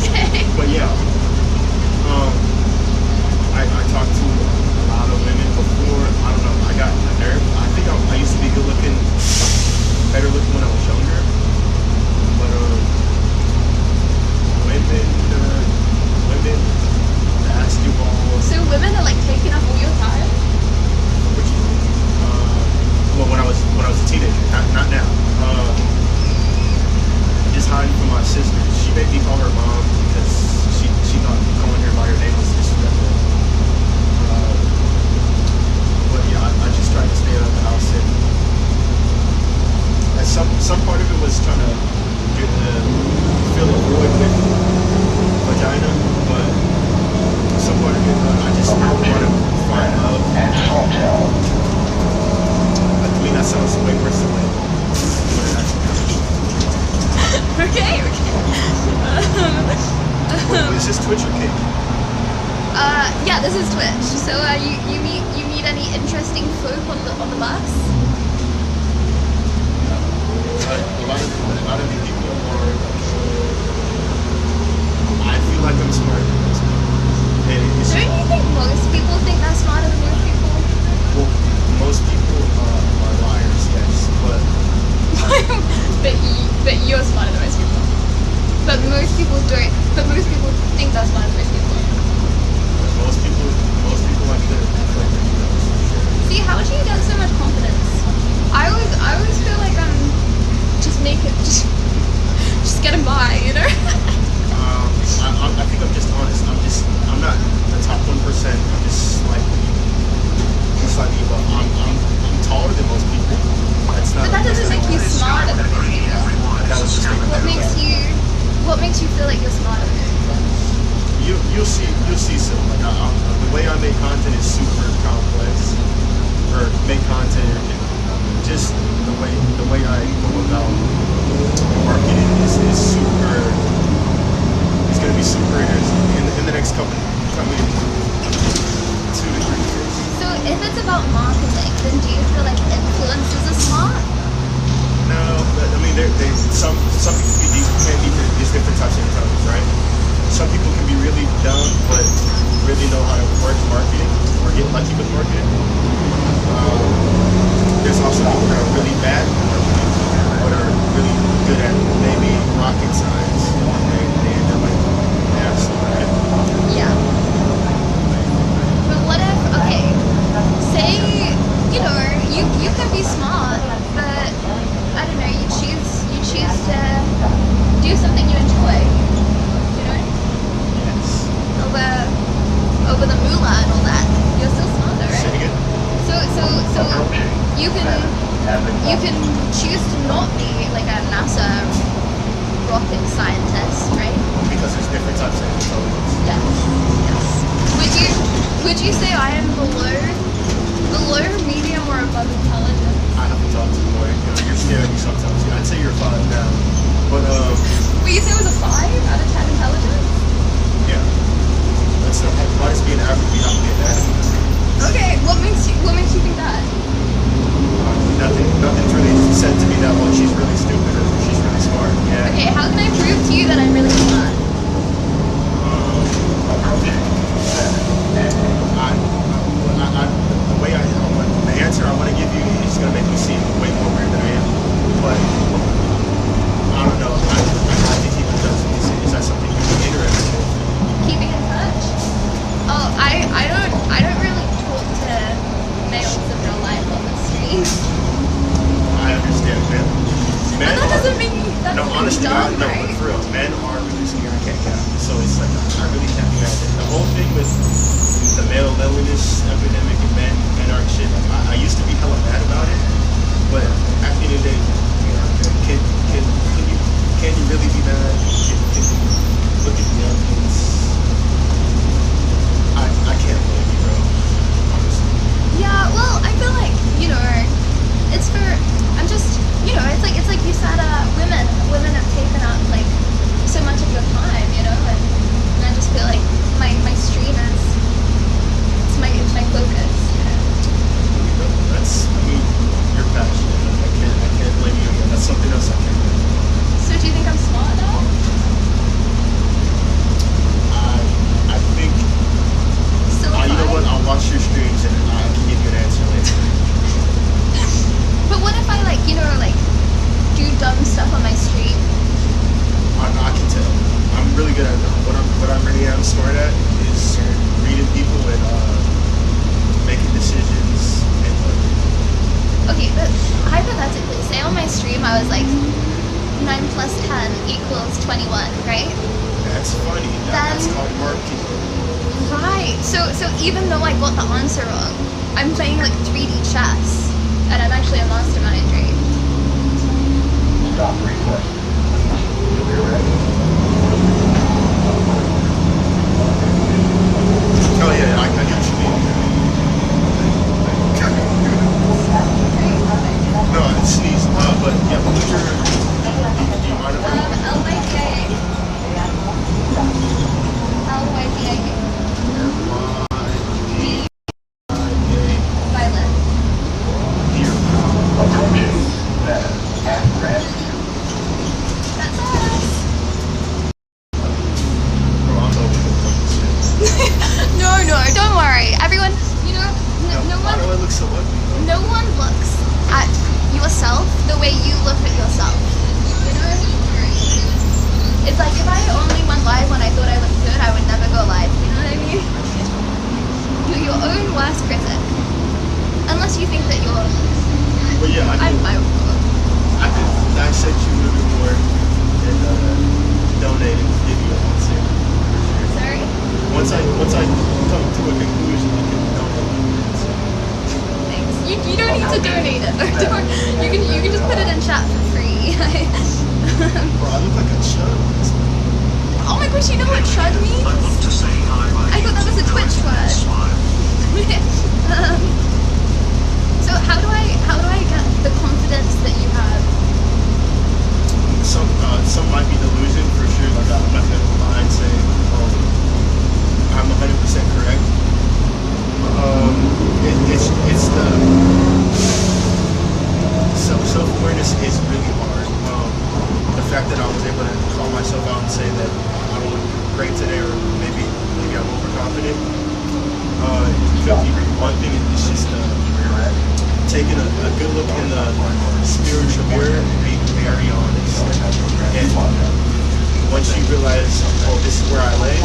Okay. But yeah, I talked to a lot of women before. I don't know. I got a nerve. I think I used to be good looking, better looking when I was younger. But women, basketball. So women are like taking up all your time? Which, well, when I was a teenager, not now. Just hiding from my sister. She made me call her mom because she thought calling her by her name was disrespectful. But yeah, I just tried to stay out of the house, and some part of it was trying to fill a void with vagina, but some part of it I just want to find love. I mean, that sounds way worse than what it actually is. Okay. Is this Twitch or Cake? Yeah, this is Twitch. So you meet any interesting folk on the bus? A lot of the people are. I feel like I'm smarter than most people. And Don't you think most people think they're smarter than most people? well, most people are liars, yes, but but you're smarter than most people. But most people don't. But most people think they're smarter than most people. most people like to act like they're heroes, for sure. See, how do you get so much confidence? I always feel like I'm just just getting by, you know? I think I'm just honest. I'm not the top 1%. I'm just slightly above. I'm taller than most people. That's not. But that doesn't make you smarter than most people. That was just What makes you feel like you're smarter than most people? You'll see some. Like the way I make content is super complex, or make content, and just the way I go about marketing is super. It's going to be super interesting in the next coming 2 to 3 years. So if it's about marketing, then do you feel like influencers are smart? No, but, I mean, some people can be these different types of intelligence, right? Some people can be really dumb, but really know how to work marketing or get lucky with marketing. There's also people that are really bad at marketing, but are really good at maybe rocket science to do something you enjoy, you know, Yes. over the moolah and all that. You're still smarter, Say it right? again. So you can choose to not be like a NASA rocket scientist, right? Because there's different types of intelligence. Yes. Yes. Would you say I am below, medium, or above intelligence? I haven't talked to the boy. You're scaring me sometimes. I'd say you're 5 now. But, Wait, you say it was a 5 out of 10 intelligence? yeah. That's not, why does being average be not being average? Okay, what makes you think that? Nothing's really said to me that, well, she's really stupid or she's really smart. Yeah. Okay, how can I prove to you that I'm really smart? The answer I want to give you is going to make me seem way more weird than I am. But I don't know. I think he does. Is that something you'd be interested in? Keeping in touch? Oh, I don't really talk to males in real life, obviously. I understand, man. But that doesn't mean that's honestly, dumb, no, right? but for real, men are really scared of cat cat. So it's like I really can't be mad at it. The whole thing with the male loneliness epidemic and men are shit. Like, I used to be hella mad about it, but at the end of the day, you know, can you really be mad? Can you look at the evidence? I can't blame you, bro. Honestly. Yeah, well, I feel like, you know, it's for, I'm just, you know, it's like you said, women have taken up like so much of your time, you know, and I just feel like my stream is, it's my focus, you know. I mean, you're passionate. I can't blame you again. That's something else I can't blame you. So do you think I'm smart now? I think. Still a You know what? five? I'll watch your streams and I can give you an answer later. But what if I do dumb stuff on my stream? I can tell. I'm really good at it. What I really am smart at is reading people and making decisions and Okay, but hypothetically, say on my stream I was like 9 plus 10 equals 21, right? that's funny. That's called marketing. Right. So even though I got the answer wrong, I'm playing like 3D chess, and I'm actually a mastermind, right? Stop request. You'll be ready. Oh yeah, I get what you mean. No, I sneezed. But yeah, what was your? Do you mind if I? LYDIA. Violet. Here. That's us. Bro, I'm over the No, don't worry. Everyone, you know, no Why do I one, look so ugly? no one looks at yourself the way you look at yourself. You know? It's like if I only went live when I thought I looked good, I would never go live. You know what I mean? You're your own worst critic. Unless you think that you're, But yeah, I'm my own. I could dissect you a little bit more and donate and give you an answer. Sorry? Once I come to a conclusion, I can donate an answer. Thanks. You don't need to donate it. You can just put it in chat for free. Bro, I look like a chud. Oh my gosh, you know what chud means? I want to say hi. I thought that was a Twitch word. Smile. So how do I get the confidence that you have? Some might be delusion for sure. Like I'm not gonna lie and say, oh, I'm 100% correct. It's the self-awareness is really hard. The fact that I was able to call myself out and say that I don't look great today, or maybe I'm overconfident. Could be one thing. It's just taking a good look in the spiritual mirror and being very honest. And once you realize, oh, this is where I lay.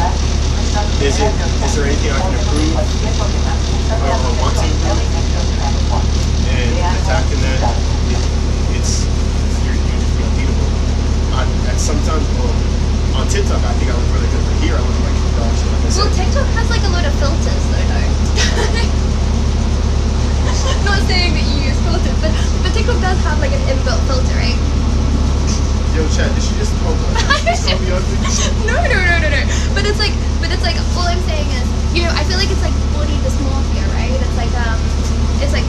Is there anything I can improve or want to improve? And attacking that, you're just unbeatable. sometimes, on TikTok, I think I look really good, but here I look like dog shit. Like I Well, said. TikTok has like a load of filters, though. No. Not saying that you use filters, but TikTok does have like an inbuilt filter, right? Yo, Chad, did she just call me ugly? No. But it's like all I'm saying is, you know, I feel like it's like body dysmorphia, right? It's like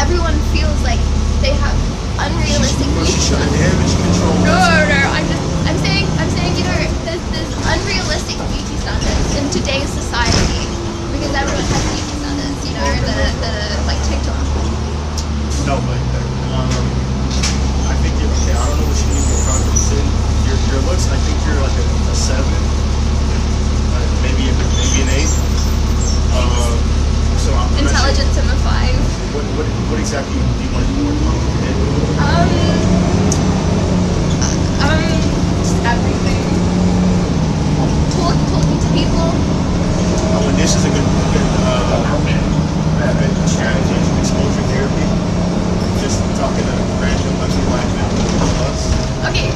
everyone feels like they have unrealistic She's beauty trying to standards. damage control. No, I'm saying, you know, there's unrealistic beauty standards in today's society because everyone has beauty standards, you know, the like TikTok. No, but I think you're okay. I don't know what you need your confidence in. Your looks, I think you're like a 7, maybe an 8. So I'm not sure. Intelligence in the 5. What exactly do you want to be more confident in? Just everything. Talking to people. Oh, and this is a good strategy to exposure therapy. Just talking to random ugly black men like us. Okay.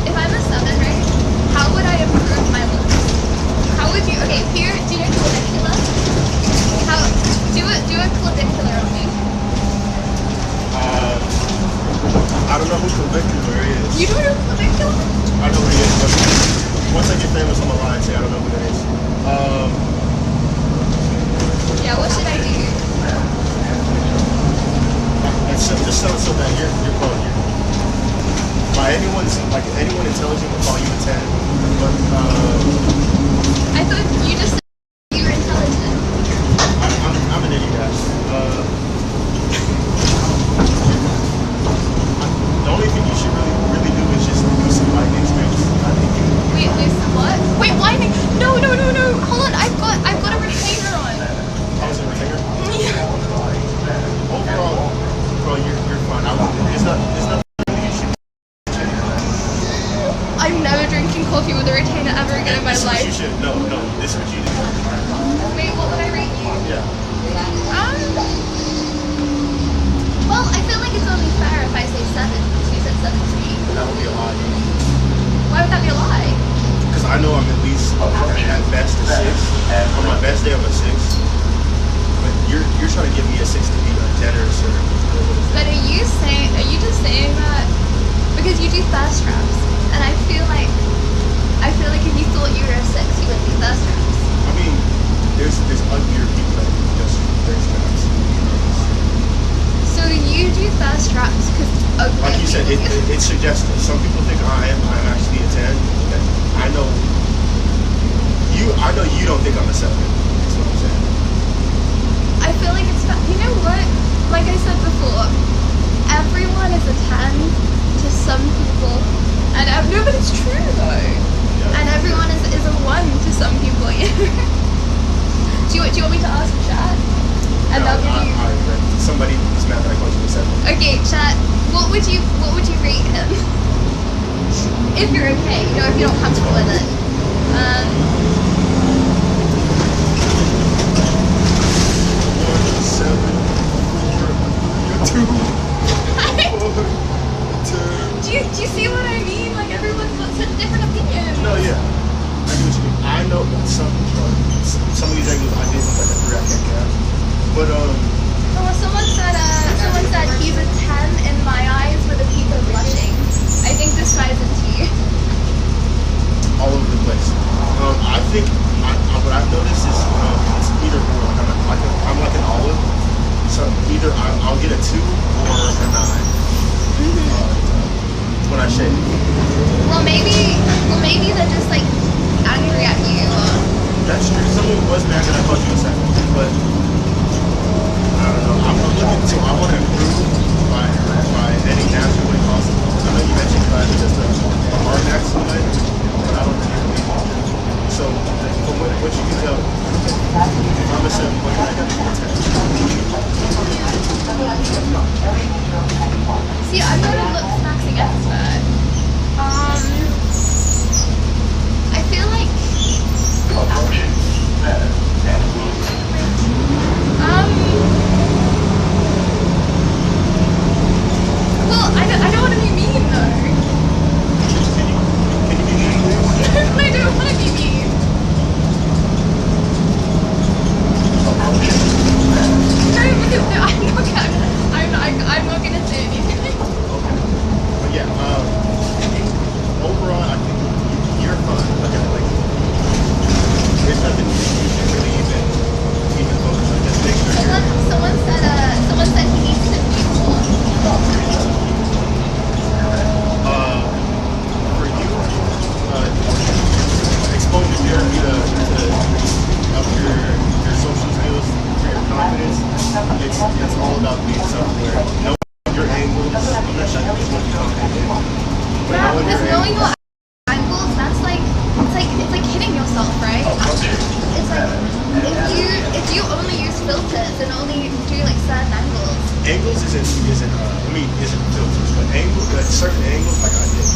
If I'm a 7, right? How would I improve my looks? How would you? Okay, here. Do you know clavicular? Do a clavicular on me. I don't know who clavicular is. You don't know clavicular? I know who he is, but once I get famous, I'm gonna lie and say I don't know who that is. Yeah. What should I do? Just sounds so bad. You're calling you. By anyone intelligent will call you a 10. But I thought you just said you were intelligent. I'm an idiot. The only thing you should really do is just do some lightning tricks. I think you. Wait, do some what? Wait, lightning? No. Hold on, I've got a retainer on. I was a retainer. Yeah. Overall, you're fine. It's not really an issue. I'm never drinking coffee with a retainer ever again in my This is what you life. should. No. This is what you do. Wait, what would I rate you? Yeah. Well, I feel like it's only fair if I say 7. You said 7 to me. That would be a lie. Why would that be a lie? Because I know I'm at least at best a 6. On my best day, I'm a 6. But you're trying to give me a 6 to be generous or But are you just saying that because you do thirst traps? And I feel like if you thought you were a 6, you would do thirst traps. I mean, there's uglier people that do just thirst traps. So you do thirst traps because ugly. Like you said, it's suggestive. Some people think I'm actually a 10. Okay. I know you don't think I'm a 7. That's what I'm saying. I feel like it's you know what? Like I said before, everyone is a 10 to some people, and no, but it's true though. Yeah. And everyone is a 1 to some people. do you want me to ask chat? And No, they'll give you. somebody is mad that I called you a 7. Okay, chat. What would you rate him? If you're okay, you know, if you're not comfortable with it. Do you see what I mean? Like everyone's got such different opinions. No, yeah. I do what you mean. I know that some of these angles I did look like a 3 I can't catch. But Oh, someone said he's a 10 in my eyes with a peak of blushing. I think this ties into you. all over the place. I think what I've noticed is it's either or. I'm like an olive. So either I'll get a 2 or a 9 when I shave. Well, maybe they're just like angry at you. That's true. Someone was mad that I called you a 7, but I don't know. I'm looking to. I want to improve by any natural way possible. I know you mentioned just a hard accent way, but I don't really. So from what you can tell, I'm a 7, but I got to be a 10. See, I'm not a looks maxing expert. I feel like well, I know what you mean though. where knowing your angles, I'm not sure if it's complicated, but Yeah, knowing because your knowing angles, your angles, that's like it's like hitting yourself, right? It's like if you only use filters and only do like certain angles. angles isn't filters, but angles, like certain angles, like I did.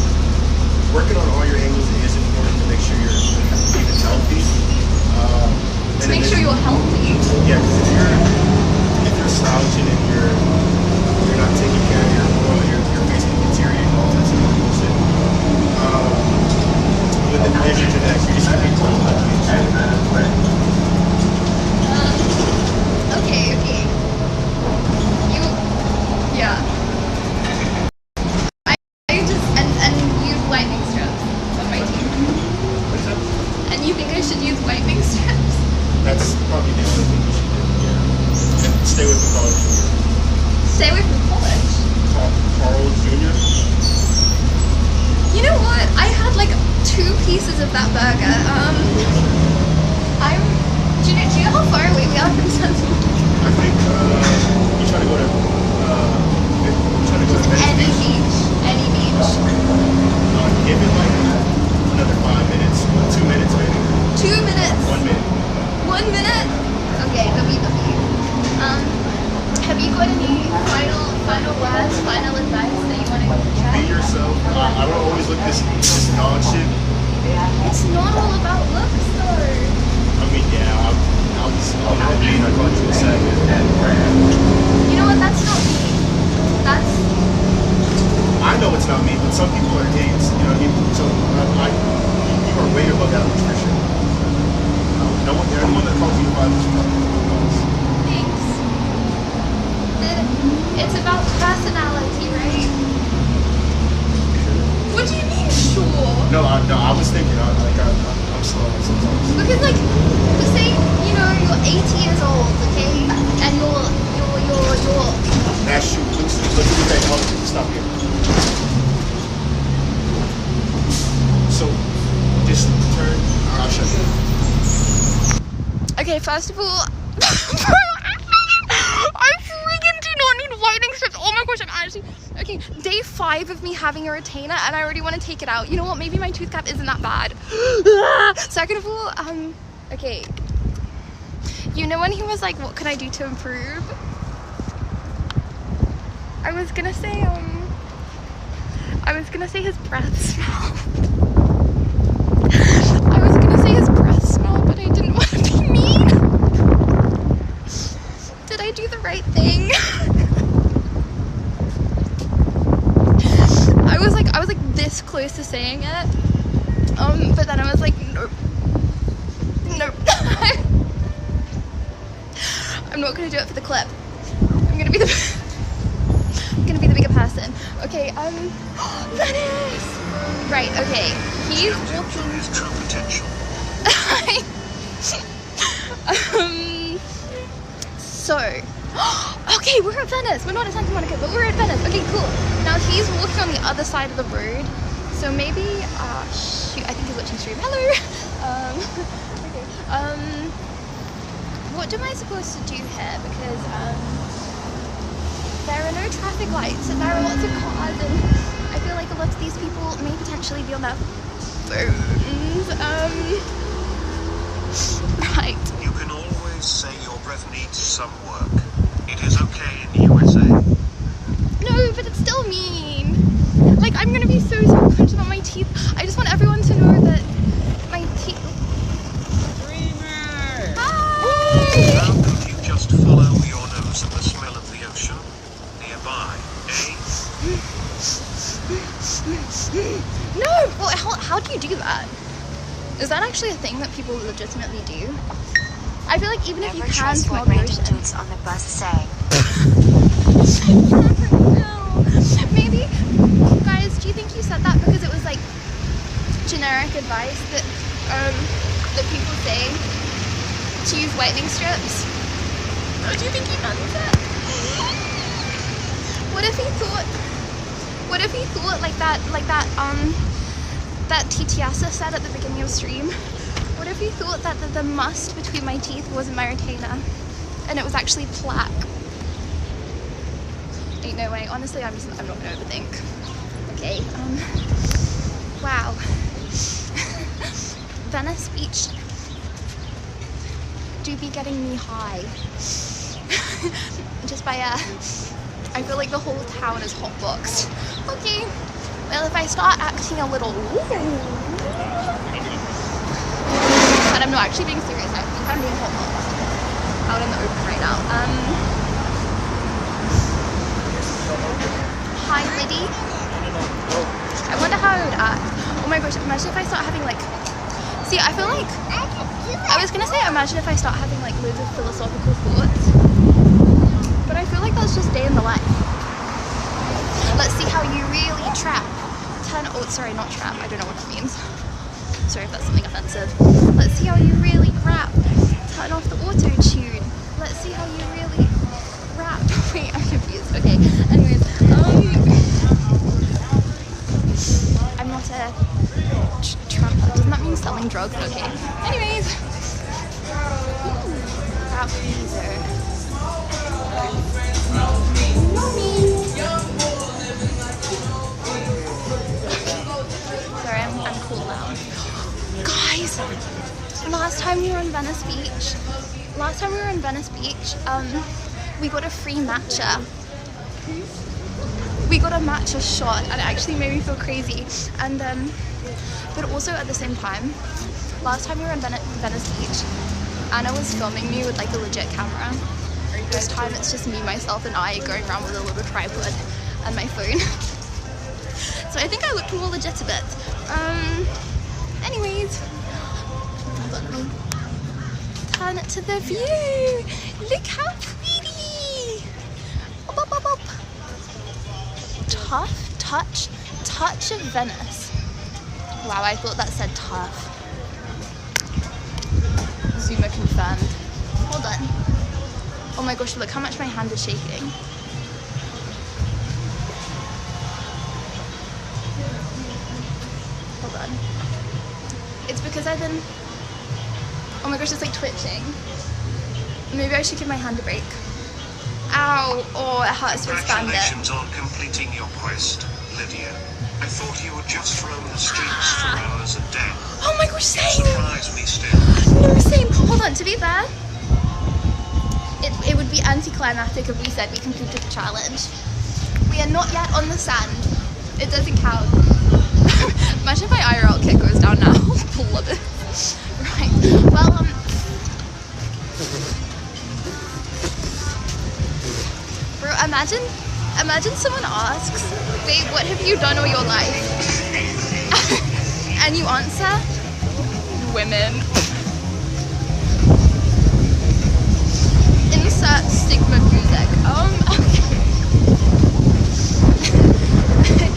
Working on all your angles is important to make sure you're even healthy. To make sure you're healthy. Yeah, because if you're slouching and you're not taking care of your oil, you're basically deteriorating all that sort of bullshit. With the measure genetics, you just have to be told how to be Okay. Yeah. I just and use whitening strips on my teeth. What's up? And you think I should use whitening strips? That's probably the only thing you should do. Yeah. And stay away from Carl Jr. Stay away from college. Carl Jr. You know what? I had like 2 pieces of that burger. Do you know how far away we are from Central? I think you try to go to Any beach. give it like another 5 minutes, 2 minutes maybe. 2 minutes. 1 minute. 1 minute? Okay, WW. Have you got any final words, final advice that you want to share? Be yourself. I don't always look this dog shit. It's not all about looks though. I mean, yeah, I'll be I call you a second. You know what? That's not me. I know it's not me, but some people are gays. You know what I mean? So you are way above average for sure. Anyone that calls you a vibe is Thanks. It's about personality, right? What do you mean, sure? No, I was thinking, I'm slow sometimes. Because like, say, you know, you're 80 years old, okay? And you're That's true. Look at that. Stop here. So, just turn. I'll show you. Okay, first of all, I freaking do not need whitening strips. Oh my gosh, I'm actually... Okay, day 5 of me having a retainer and I already want to take it out. You know what? Maybe my tooth cap isn't that bad. Second of all, okay. You know when he was like, what can I do to improve? I was gonna say his breath smell. I was gonna say his breath smell, but I didn't want to be mean. Did I do the right thing? I was like this close to saying it. But then I was like, nope. I'm not gonna do it for the clip. I'm gonna be the bigger person. Okay, Venice! Right, okay. He's walking. His true potential. So, okay, we're at Venice. We're not at Santa Monica, but we're at Venice. Okay, cool. Now he's walking on the other side of the road. So maybe, shoot, I think he's watching stream. Hello! Okay, what am I supposed to do here? Because, there are no traffic lights and there are lots of cars and I feel like a lot of these people may potentially be on their phones. Right. You can always say your breath needs some work. It is okay in the USA. No, but it's still mean. Like, I'm gonna be so self-conscious about my teeth. I just want everyone to know that my teeth... Dreamer! Hi! How could you just follow your nose and the smell of the ocean nearby, eh? No! Well, how do you do that? Is that actually a thing that people legitimately do? I feel like even if you can smell the ocean... dudes on the bus say. No. Maybe, guys, do you think you said that because it was like generic advice that people say to use whitening strips? Or do you think he meant it? What if he thought that TTS said at the beginning of stream? What if he thought that the must between my teeth wasn't my retainer and it was actually plaque? Ain't no way. Honestly, I'm not gonna overthink. Okay. Wow. Venice Beach do be getting me high. Just by I feel like the whole town is hotboxed. Okay. Well, if I start acting a little, but I'm not actually being serious. I think I'm being hotboxed out in the open right now. Hi, Lydia. I wonder how I would act. Oh my gosh, imagine if I start having like, see, I feel like, I was gonna say imagine if I start having like loads of philosophical thoughts, but I feel like that's just day in the life. Let's see how you really trap. Oh, sorry, not trap, I don't know what that means. Sorry if that's something offensive. Let's see how you really rap. Turn off the auto-tune. Let's see how you really rap. Wait, I'm confused. Okay, anyways, I'm not a trapper. Doesn't that mean selling drugs? Okay. Anyways. Rap user. Sorry, I'm cool now. Guys, last time we were in Venice Beach, we got a free matcha. We got a matcha shot and it actually made me feel crazy. And but also at the same time, last time we were in Venice Beach, Anna was filming me with like a legit camera. This time it's just me, myself, and I going around with a little tripod and my phone. So I think I looked more legitimate. Anyways, hold on, let me turn it to the view. Look how pretty. Up, up, up, up. Tough touch of Venice. Wow, I thought that said tough. Zoomer confirmed. Hold on. Oh my gosh, look how much my hand is shaking. Hold on. It's because I've been... Oh my gosh, it's like twitching. Maybe I should give my hand a break. Ow! Oh, it hurts to expand it. Congratulations on completing your quest, Lydia. I thought you would just roam the streets for hours a day. Oh my gosh, same! Surprise me still. No, same. Hold on, to be fair, it would be anticlimactic if we said we completed the challenge. We are not yet on the sand. It doesn't count. Imagine if my IRL kit goes down now. Love it. Right. Well, bro, imagine someone asks, babe, what have you done all your life? And you answer, women. Insert stigma music. Okay.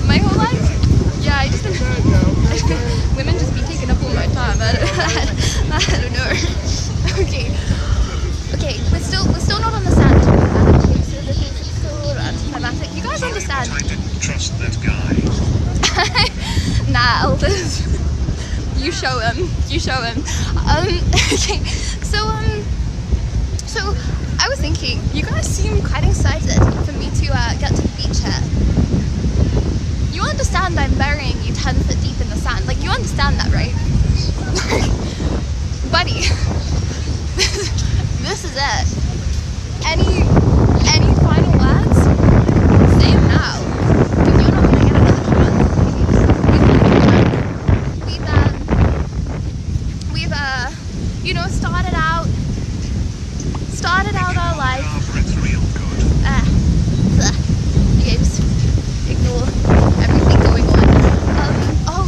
My whole life? Yeah, I just been women just be taking up all my time. I don't know. Okay, we're still not on the sand. Okay, so this is so anticlimactic. You guys understand? I didn't trust that guy. Nah, Elvis. You show him. Okay, so I was thinking, you guys seem quite excited for me to get to the beach here. You understand I'm burying you 10 foot deep in the sand. Like, you understand that, right? Buddy, this is it. Any final words? Say them now. Dude, you're not gonna get another chance. We've you know, started out our life. Okay, just ignore everything going on. Oh,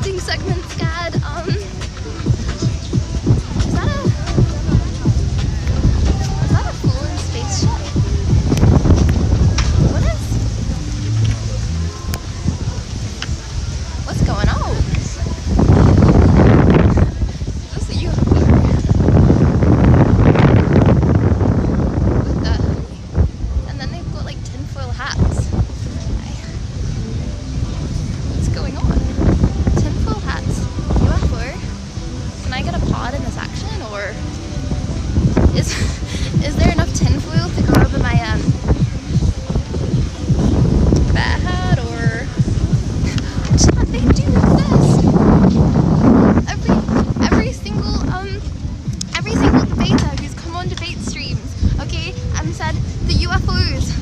Ending segment scared. Is that a fallen spaceship? What's going on? Is this a UFO? What the? And then they've got like tinfoil hats. What's going on? Tinfoil hats, UFO. Can I get a pod in this action, or is there enough tinfoil to go over my bat hat, or what should they do with this? Every single debater who's come on debate streams, okay, and said the UFOs,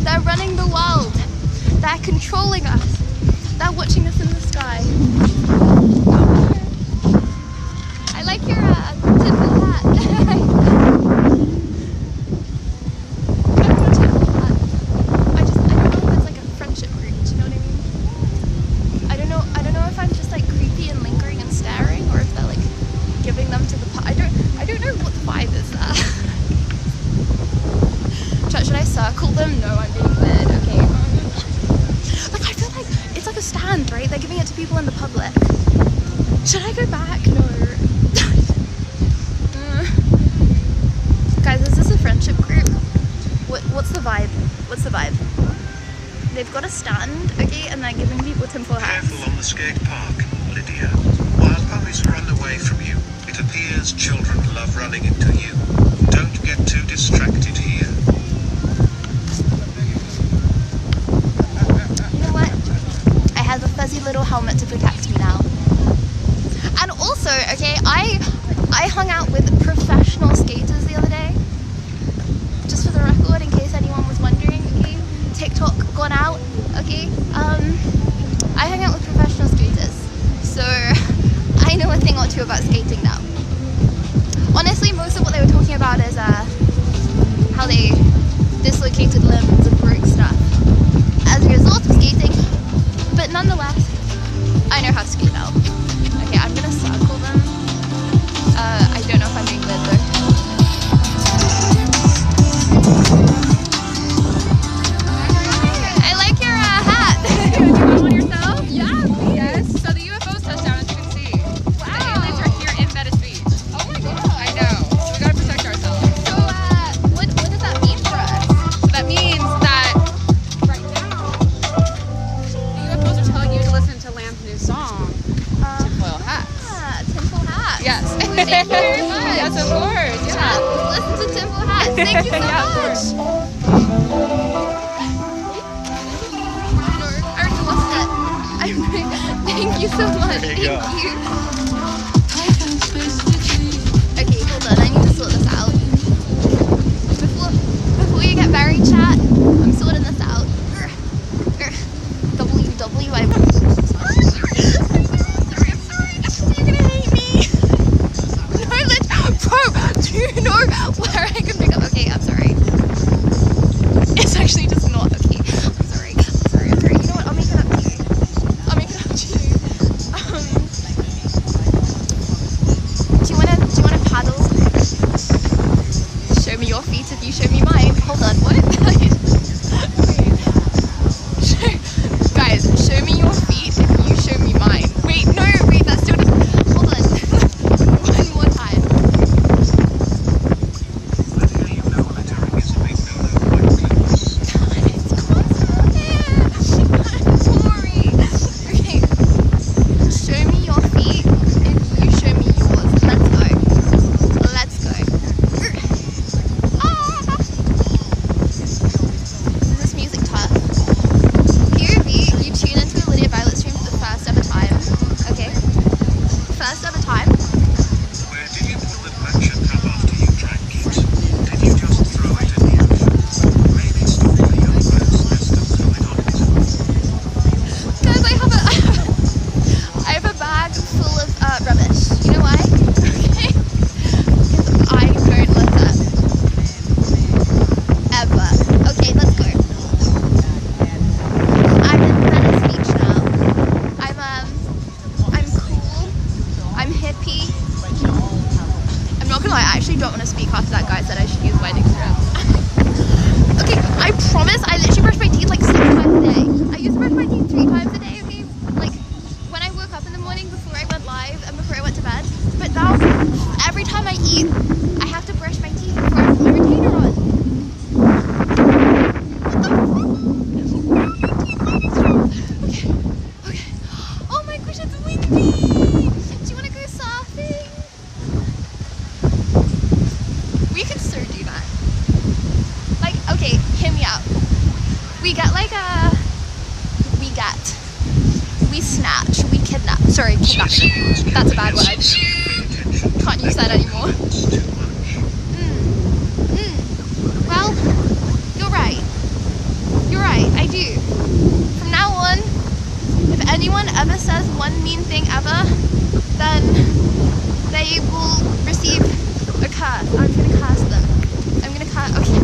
they're running the world, they're controlling us, they're watching us in the sky. I like your tinfoil hat. I don't know if it's like a friendship group, do you know what I mean? I don't know if I'm just like creepy and lingering and staring, or if they're like giving them to the I don't know what the vibe is there. Should I circle them? No, I'm being weird. Okay. Like I feel like it's like a stand, right? They're giving it to people in the public. Should I go back? No. Guys, is this a friendship group? What's the vibe? What's the vibe? They've got a stand, okay, and they're giving people tinfoil hats. Careful on the skate park, Lydia. While puppies run away from you, it appears children love running into you. Don't get too distracted here. You know what? I have a fuzzy little helmet to protect me now. And also, okay, I hung out with professional skaters the other day. Just for the record, in case anyone was wondering, okay, TikTok gone out, okay. I hung out with professional skaters, so I know a thing or two about skating now. Honestly, most of what they were talking about is how they dislocated limbs and broke stuff as a result of skating, but nonetheless, I know how to skate now. Okay, I'm gonna circle them. I don't know if I'm being weird though. I like your hat. Do you want one yourself? Yeah, please. Yes. So the UFOs touched down, as you can see. Wow. The aliens are here in Venice Beach. Oh my god. I know. So we gotta protect ourselves. So, what does that mean for us? So that means that right now, the UFOs are telling you to listen to Lamb's new song, Tinfoil Hats. Tinfoil hats. Yes. Thank you very much. Yes, of course. Yeah. Listen to tinfoil hats. Thank you so Yeah, of much. course. No, I already lost it. Thank you so much. There you go. Thank you. Okay, hold on. I need to sort this out. Before you get very chat, I'm sorting this out. WW, I'm sorry. You're gonna hate me. No, bro, do you know where I can pick up? Okay, I'm sorry. It's actually just not okay. I'm sorry. You know what? I'll make it up to you. teeth. I have to brush my teeth before I put my retainer on. Okay, okay. Oh my gosh, it's windy. Do you want to go surfing? We could so do that. Like, okay, hear me out. We snatch, we kidnap. Sorry, kidnapping. That's a bad word. Can't use that anymore. Well, you're right. You're right, I do. From now on, if anyone ever says one mean thing ever, then they will receive a curse. I'm gonna curse them. I'm gonna curse. Okay.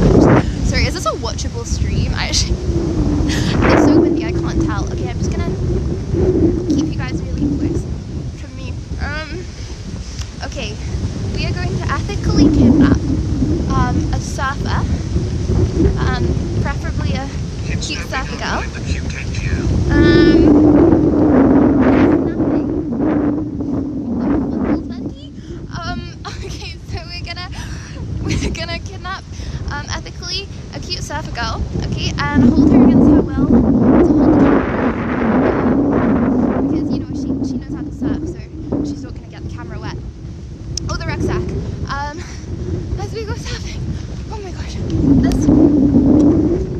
Sorry, is this a watchable stream? It's so windy, I can't tell. Okay, I'm just gonna keep you guys really close from me. Okay, we are going to ethically kidnap a surfer, preferably a cute surfer girl. Okay, so we're gonna kidnap ethically a cute surfer girl, okay, and hold her against her will to hold the camera, because you know she knows how to surf, so she's not gonna get the camera wet. Oh, the rucksack. As we go surfing. Oh my gosh,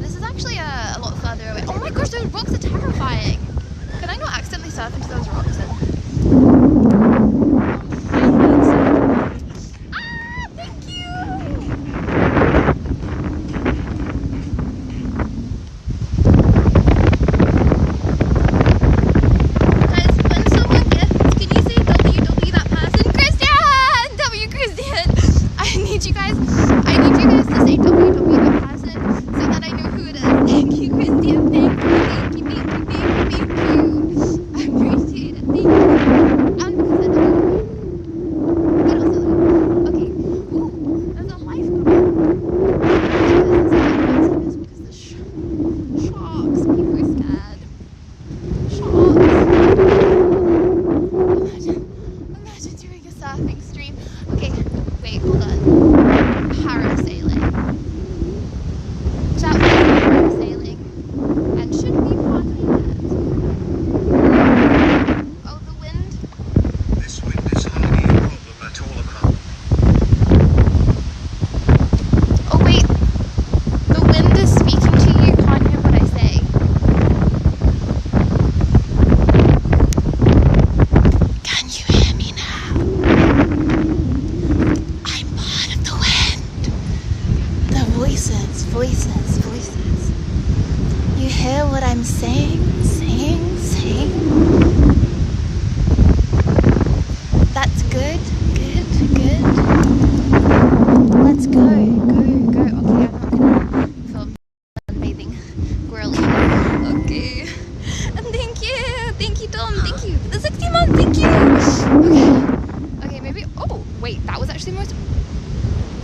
this is actually a lot further away. Oh my gosh, those rocks are terrifying. Can I not accidentally surf into those rocks then? Voices. You hear what I'm saying? That's good. Let's go. Okay, I'm not gonna film bathing squirrely. Okay. And thank you, Dom. Thank you. The 60 months. Thank you. Okay, maybe. Oh, wait, that was actually the most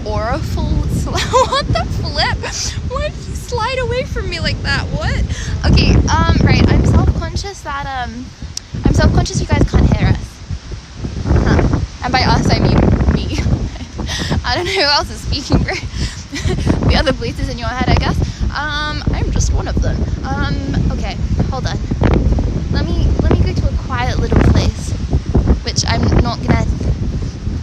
oriful. What the flip? Why did you slide away from me like that? What? Okay, right. I'm self-conscious that you guys can't hear us. And by us, I mean me. I don't know who else is speaking. The other voices in your head, I guess. I'm just one of them. Okay, hold on. Let me go to a quiet little place, which I'm not gonna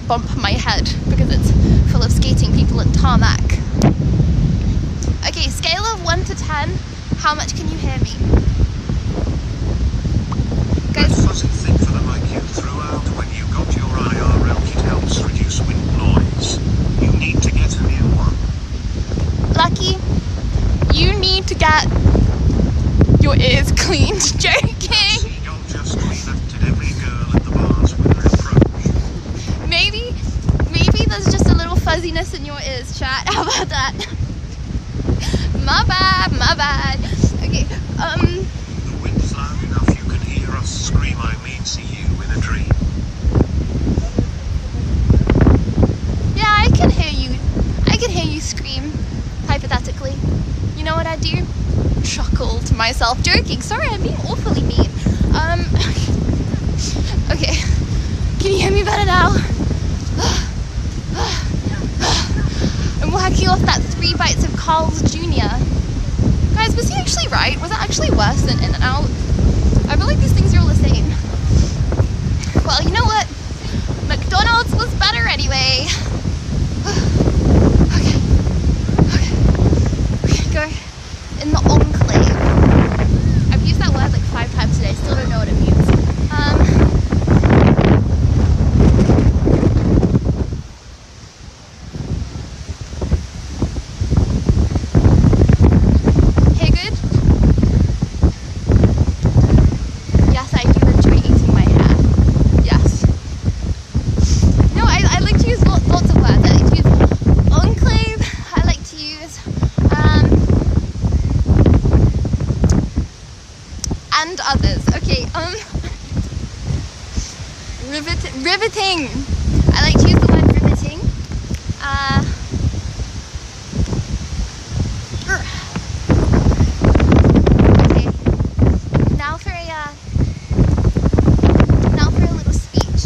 bump my head because it's full of skating people and tarmac. Okay, scale of 1 to 10, how much can you hear me? Guys, that fuzzy thing for the mic you threw out when you got your IRL kit helps reduce wind noise. You need to get a new one. Lucky, you need to get your ears cleaned. Joking. You'll just clean every girl at the bars with her approach. Maybe there's just a little fuzziness in your ears, chat. How about that? My bad. Okay, The wind's loud enough you can hear us scream I mean see you in a dream. yeah, I can hear you scream, hypothetically. You know what I do? Chuckle to myself. Joking, sorry, I'm being awfully mean. Okay, can you hear me better now? off that 3 bites of Carl's Jr. Guys, was he actually right? Was it actually worse than In-N-Out? I feel like these things are all the same. Well, you know what? McDonald's was better anyway. Okay, go in the enclave. I've used that word like 5 times today, still don't know what it means. Okay, good. Yes, I do enjoy eating my hair. Yes. No, I like to use lots of words. I like to use enclave. I like to use and others. Okay, riveting. I like to use the word riveting. Okay. Now for a little speech,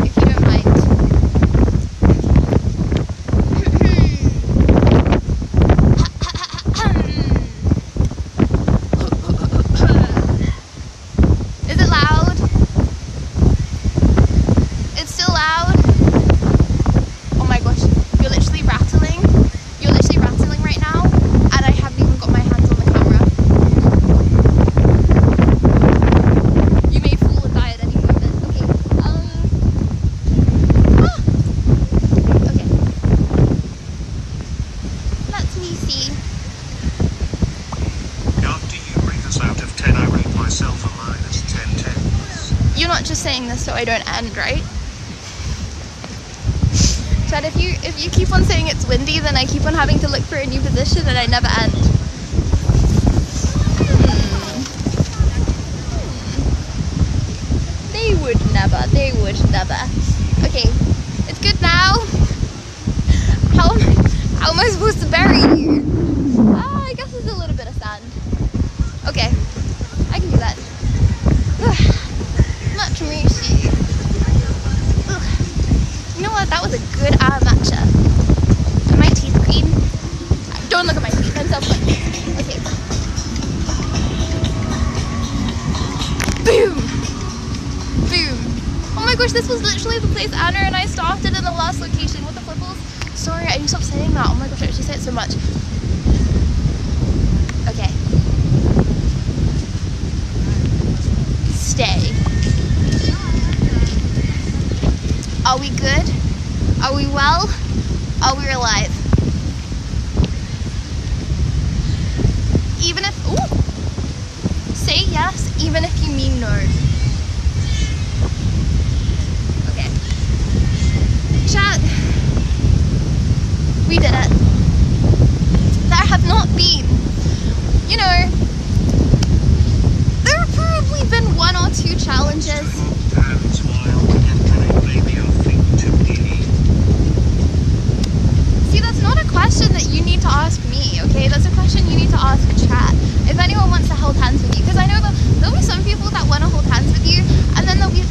if you don't mind. Is it loud? It's still loud? Oh my gosh, you're literally rattling. You're literally rattling right now, and I haven't even got my hands on the camera. You may fall and die at any moment. Okay, okay. Let me see. After you rate us out of 10, I rate myself a minus 10 tenths. You're not just saying this so I don't end, right? Chad, if you keep on saying it's windy, then I keep on having to look for a new position and I never end. They would never. Okay, it's good now. How am I supposed to bury you? I guess there's a little bit of sand. Okay, I can do that. Much mercy. You know what? That was a good matcha. Are my teeth green? Don't look at my teeth. I'm self-conscious. Okay. Boom! Boom! Oh my gosh, this was literally the place Anna and I started in the last location. What the flipples? Sorry, I need to stop saying that. Oh my gosh, I actually say it so much. Okay. Stay. Are we good? Are we well? Are we alive? Even if, ooh, say yes, even if you mean no. Okay. Chat, we did it. There have not been, you know, there have probably been 1 or 2 challenges. And smile and maybe your feet to knee. See, that's not a question that you need to ask me, okay? That's a question you need to ask chat. If anyone wants to hold hands with you, because I know there'll be some people that want to hold hands with you, and then there'll be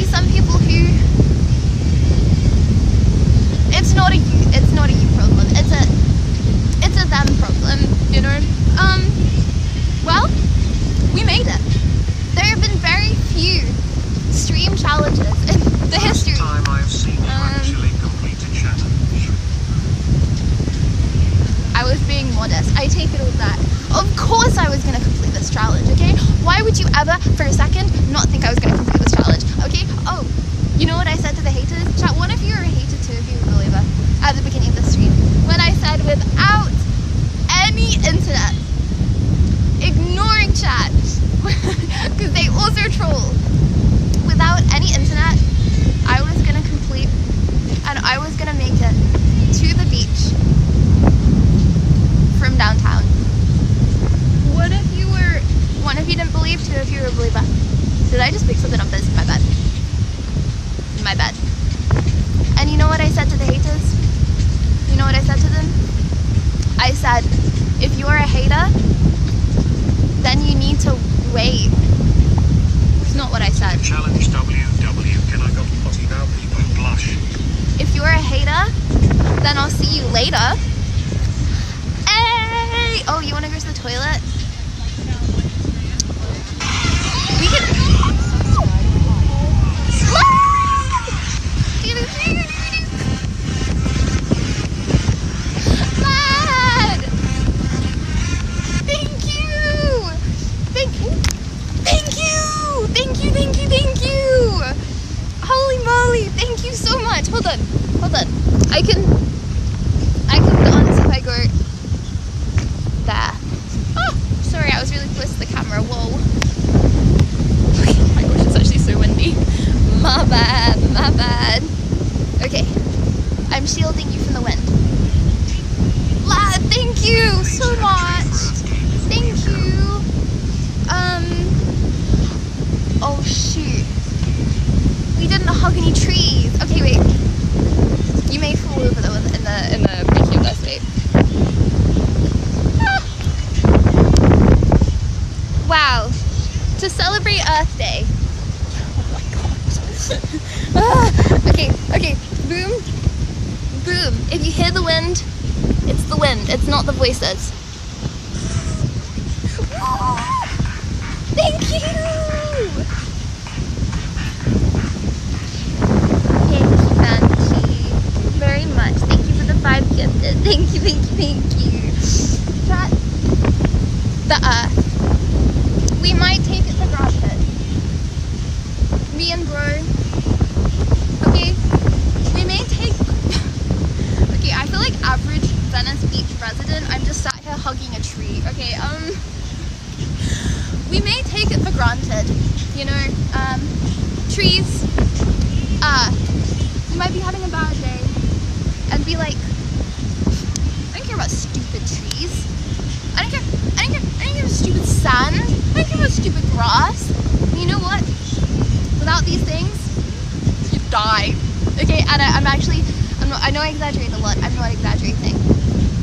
some people who it's not a you problem. It's a them problem, you know. Well, we made it. There have been very few stream challenges in the history. First time I've seen you actually complete a challenge. I was being modest. I take it all back. Of course I was going to complete this challenge, okay? Why would you ever, for a second, not think I was going to complete this challenge, okay? Oh, you know what I said to the haters? Chat, one of you are a hater too, if you were a believer, at the beginning of the stream. When I said without any internet, ignoring chat, because they also troll. Without any internet, I was going to complete, and I was going to make it to the beach from downtown. One of you didn't believe, 2 of you were a believer. Did I just pick something up that's in my bed? In my bed. And you know what I said to the haters? You know what I said to them? I said, if you're a hater, then you need to wait. It's not what I said. Challenge WW. Can I go potty now? People blush. If you're a hater, then I'll see you later. Hey! Oh, you want to go to the toilet? We can... Lad! Thank you! Thank you! Holy moly, thank you so much. Hold on. I can dance if I go there. Oh, sorry, I was really close to the camera. Whoa. Oh my gosh, it's actually so windy. My bad. Okay, I'm shielding you from the wind. Lad, thank you so much. Thank you. Oh shoot. We didn't hug any trees. Okay, wait. You may fall over though in the making of this, wait. Ah. Wow. To celebrate Earth Day. Oh my god. Okay. Boom. If you hear the wind, it's the wind. It's not the voices. Thank you. Very much. Thank you for the 5 gifted. Thank you. Chat. The Earth. We might take it for granted. Me and bro. Okay. We may take... Okay, I feel like average Venice Beach resident. I'm just sat here hugging a tree. Okay, we may take it for granted. You know, trees. You might be having a bad day. And be like, I don't care about stupid trees. I don't care about stupid sand. I don't care about stupid grass. And you know what? Without these things, you die. Okay, and I know I exaggerate a lot. I'm not exaggerating.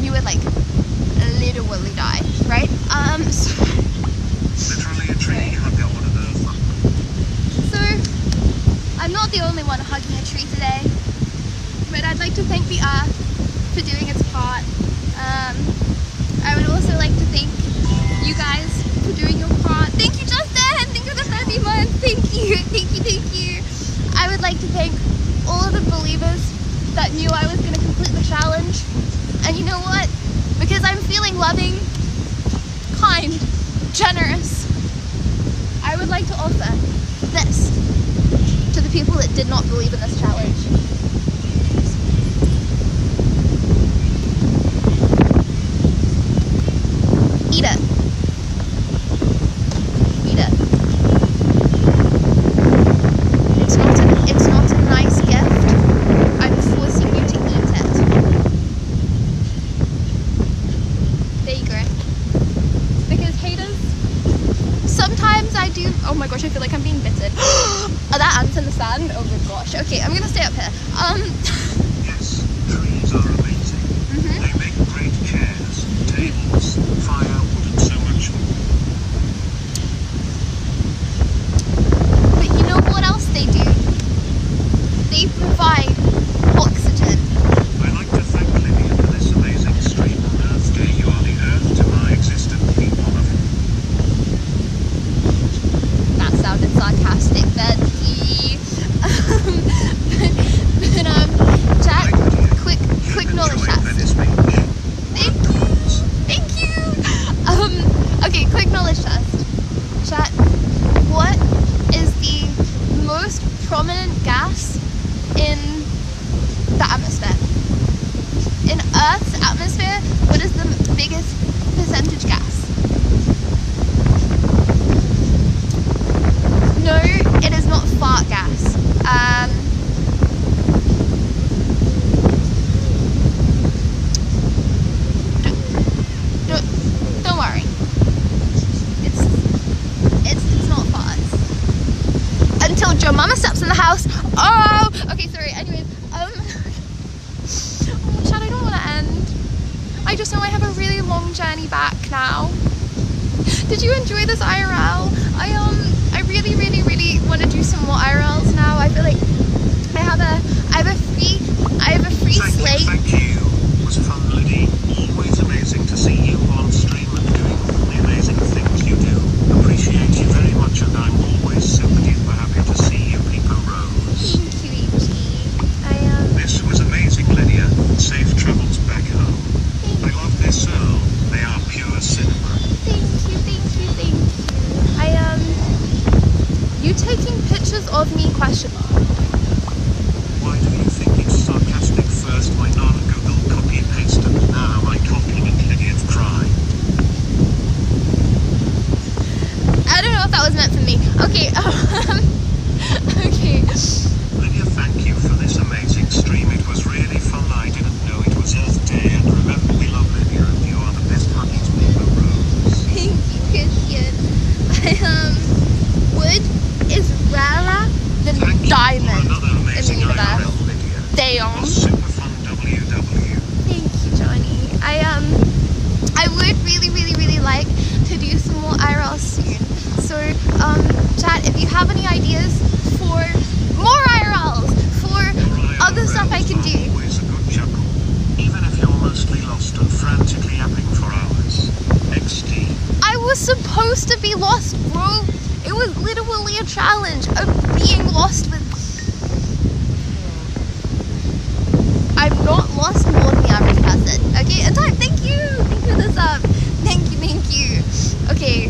You would like literally die, right? So, Literally a tree. You might get one of those. so I'm not the only one hugging a tree today. But I'd like to thank the Earth for doing its part. I would also like to thank you guys for doing your part. Thank you, Justin! Thank you for the 30 months! Thank you! I would like to thank all of the believers that knew I was going to complete the challenge. And you know what? Because I'm feeling loving, kind, generous, I would like to offer this to the people that did not believe in this challenge. Eat it. It's not a nice gift. I'm forcing you to eat it. There you go. Because haters, sometimes I do. Oh my gosh, I feel like I'm being bitten. Are that ants in the sand? Oh my gosh. Okay, I'm gonna stay up here. Yes, trees are amazing. They make great chairs, tables, firewood, and so much more. But you know what else they do? They provide oxygen. I'd like to thank Lydia for this amazing stream on Earth Day. You are the Earth to my existence. Keep on of it. That sounded sarcastic, but chat, quick knowledge test. Thank you. Okay, quick knowledge test. Chat, what is the most prominent gas in the atmosphere? In Earth's atmosphere, what is the biggest percentage gas? No, it is not fart gas. Don't worry. It's not farts. Until Joe Mama steps in the house. Oh, okay, sorry. Anyways, Chad, I don't want to end. I just know I have a really long journey back now. Did you enjoy this IRL? I really want to do some more IRLs now. I feel like I have a free slate. Thank you. You taking pictures of me? Question. Why do you think it's sarcastic? First my non-Google copy and paste and now my compliment Lydia's cry. I don't know if that was meant for me. Okay. Okay. Lydia, thank you for this amazing stream. It was really fun. I didn't know it was Earth Day, and remember we love Lydia and you are the best huggies, Rose. Thank you, Christian. Wood is rarer than Thank you diamond for another in the amazing universe. IRL, Lydia. They It are. was super fun WW. Thank you, Johnny. I would really like to do some more IRL soon. So, chat, if you have any ideas for more IRLs, for other stuff I can do. Always a good chuckle, even if you're mostly lost and frantically yapping for hours. XD. I was supposed to be lost, bro. It was literally a challenge of being lost with. I'm not lost more than the average person. Okay, and time. Thank you for this up. Thank you. Okay,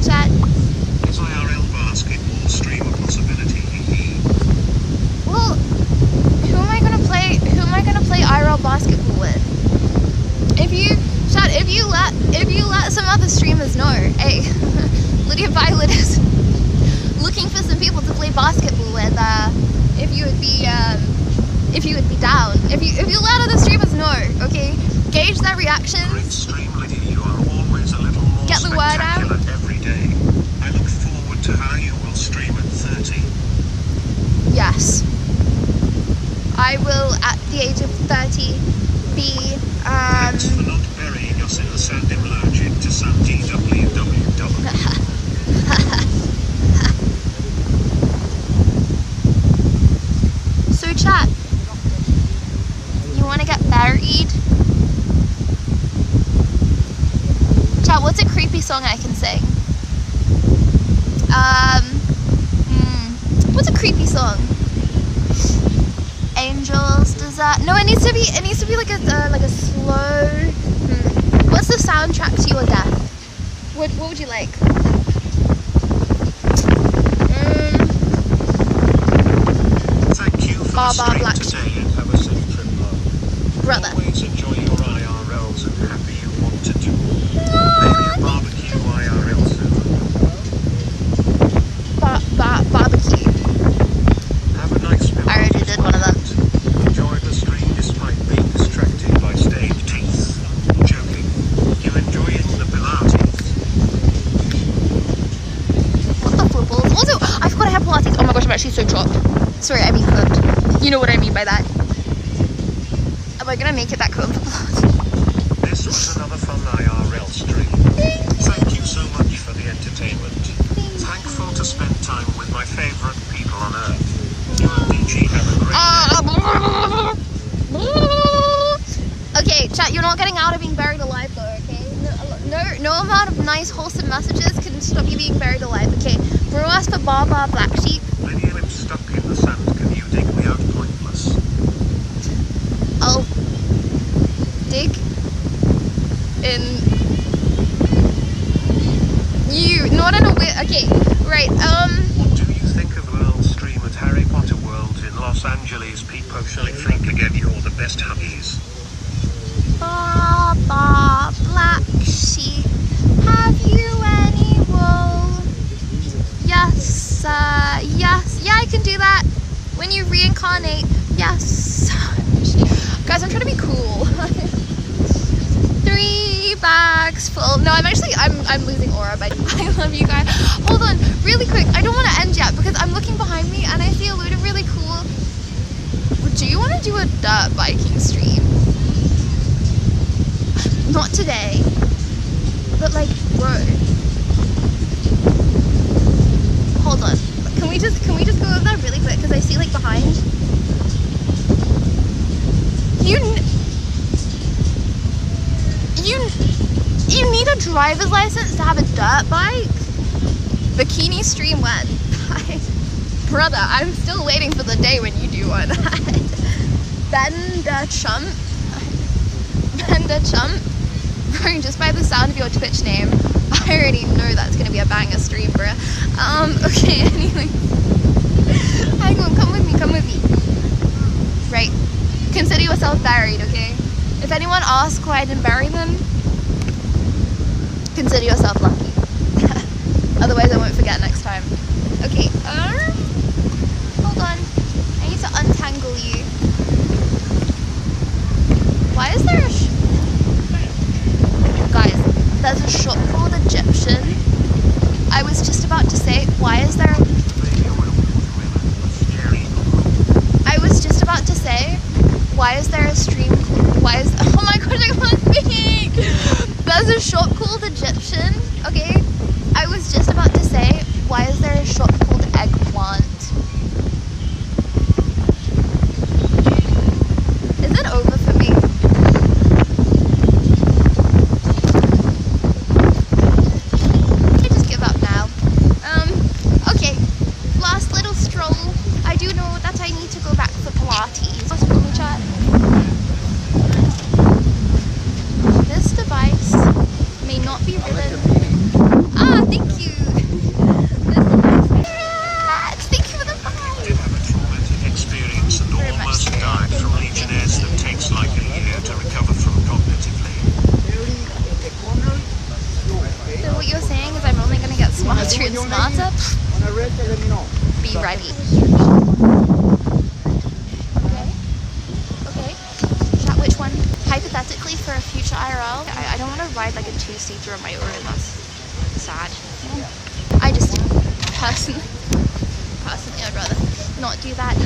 chat. Is IRL basketball stream a possibility? Well, who am I gonna play IRL basketball with? If you let some other streamers know, hey, Lydia Violet is looking for some people to play basketball with. If you would be down, if you let other streamers know, okay, gauge their Great reactions. stream, Lydia. You are always a little more Get the word out. spectacular every day. I look forward to how you will stream at 30. Yes, I will at the age of 30 be Thanks for not burying us in the sand. I'm allergic to sand. GWWW. So chat, you want to get buried? Chat, what's a creepy song I can sing? What's a creepy song? Angels, does that? No, it needs to be like a slow. What's the soundtrack to your death? What would you like? Thank you for Bar the stream Black. today and have a safe trip, love. Brother. Always enjoy your IRLs and happy you want to do more. Maybe a barbecue IRL soon. Barbecue. Have a nice meal. I already did one of them. Enjoy the stream despite being distracted by stage teeth. Joking. You enjoying the Pilates? What the footballs? Also, I forgot I have Pilates. Oh my gosh, I'm actually so chopped. Sorry, I mean cooked. You know what I mean by that. Am I gonna make it back home for Pilates? This was another fun IRL stream. Thank you so much for the entertainment. Thankful to spend time with my favorite people on earth. You and DG have a great day. Okay, chat, you're not getting out of being buried alive though, okay? No amount of nice, wholesome messages can stop you being buried alive, okay? Bro asked for Baba Black Sheep. Lydia, I'm stuck in the sand. Can you dig me out pointless? I'll dig in you, not in a weird. Okay, right. What do you think of Earl's stream at Harry Potter World in Los Angeles? People shall think again. You're the best huggies. Baba Black Sheep, have you any wool? Yes, yes, yeah, I can do that. When you reincarnate, yes. Guys, I'm trying to be cool. 3 bags full. No, I'm losing aura, but I love you guys. Hold on, really quick. I don't want to end yet because I'm looking behind me and I see a load of really cool. Do you want to do a dirt biking stream? Not today, but like, bro. Hold on. Can we just go over there really quick? Because I see like behind. You need a driver's license to have a dirt bike? Bikini stream when? Brother, I'm still waiting for the day when you do one. Bender Chump. Bro, just by the sound of your Twitch name, I already know that's gonna be a banger stream, bruh. Okay, anyway. Hang on, come with me, come with me. Right. Consider yourself buried, okay? If anyone asks why I didn't bury them, consider yourself lucky. Otherwise I won't forget next time. Okay, hold on. I need to untangle you. Why is there a guys, there's a shop called Egyptian. I was just about to say, why is there a stream called, oh my gosh, I can't speak! There's a shop called Egyptian, okay? I was just about to say, why is there a shop called Eggplant? Is it over for me? I just give up now. Okay, last little stroll. I do know that I need to go back for Pilates. This device may not be ridden. Ah, thank you. This device. Thank you for the I did have a traumatic experience and Very much almost so. died from Legionnaires that takes like a year to recover from cognitively. So what you're saying is I'm only going to get smarter and smarter? Be ready. Okay. Chat which one? Hypothetically, for a future IRL, I don't want to ride like a two-seater on my own. That's sad. I just personally, I'd rather not do that.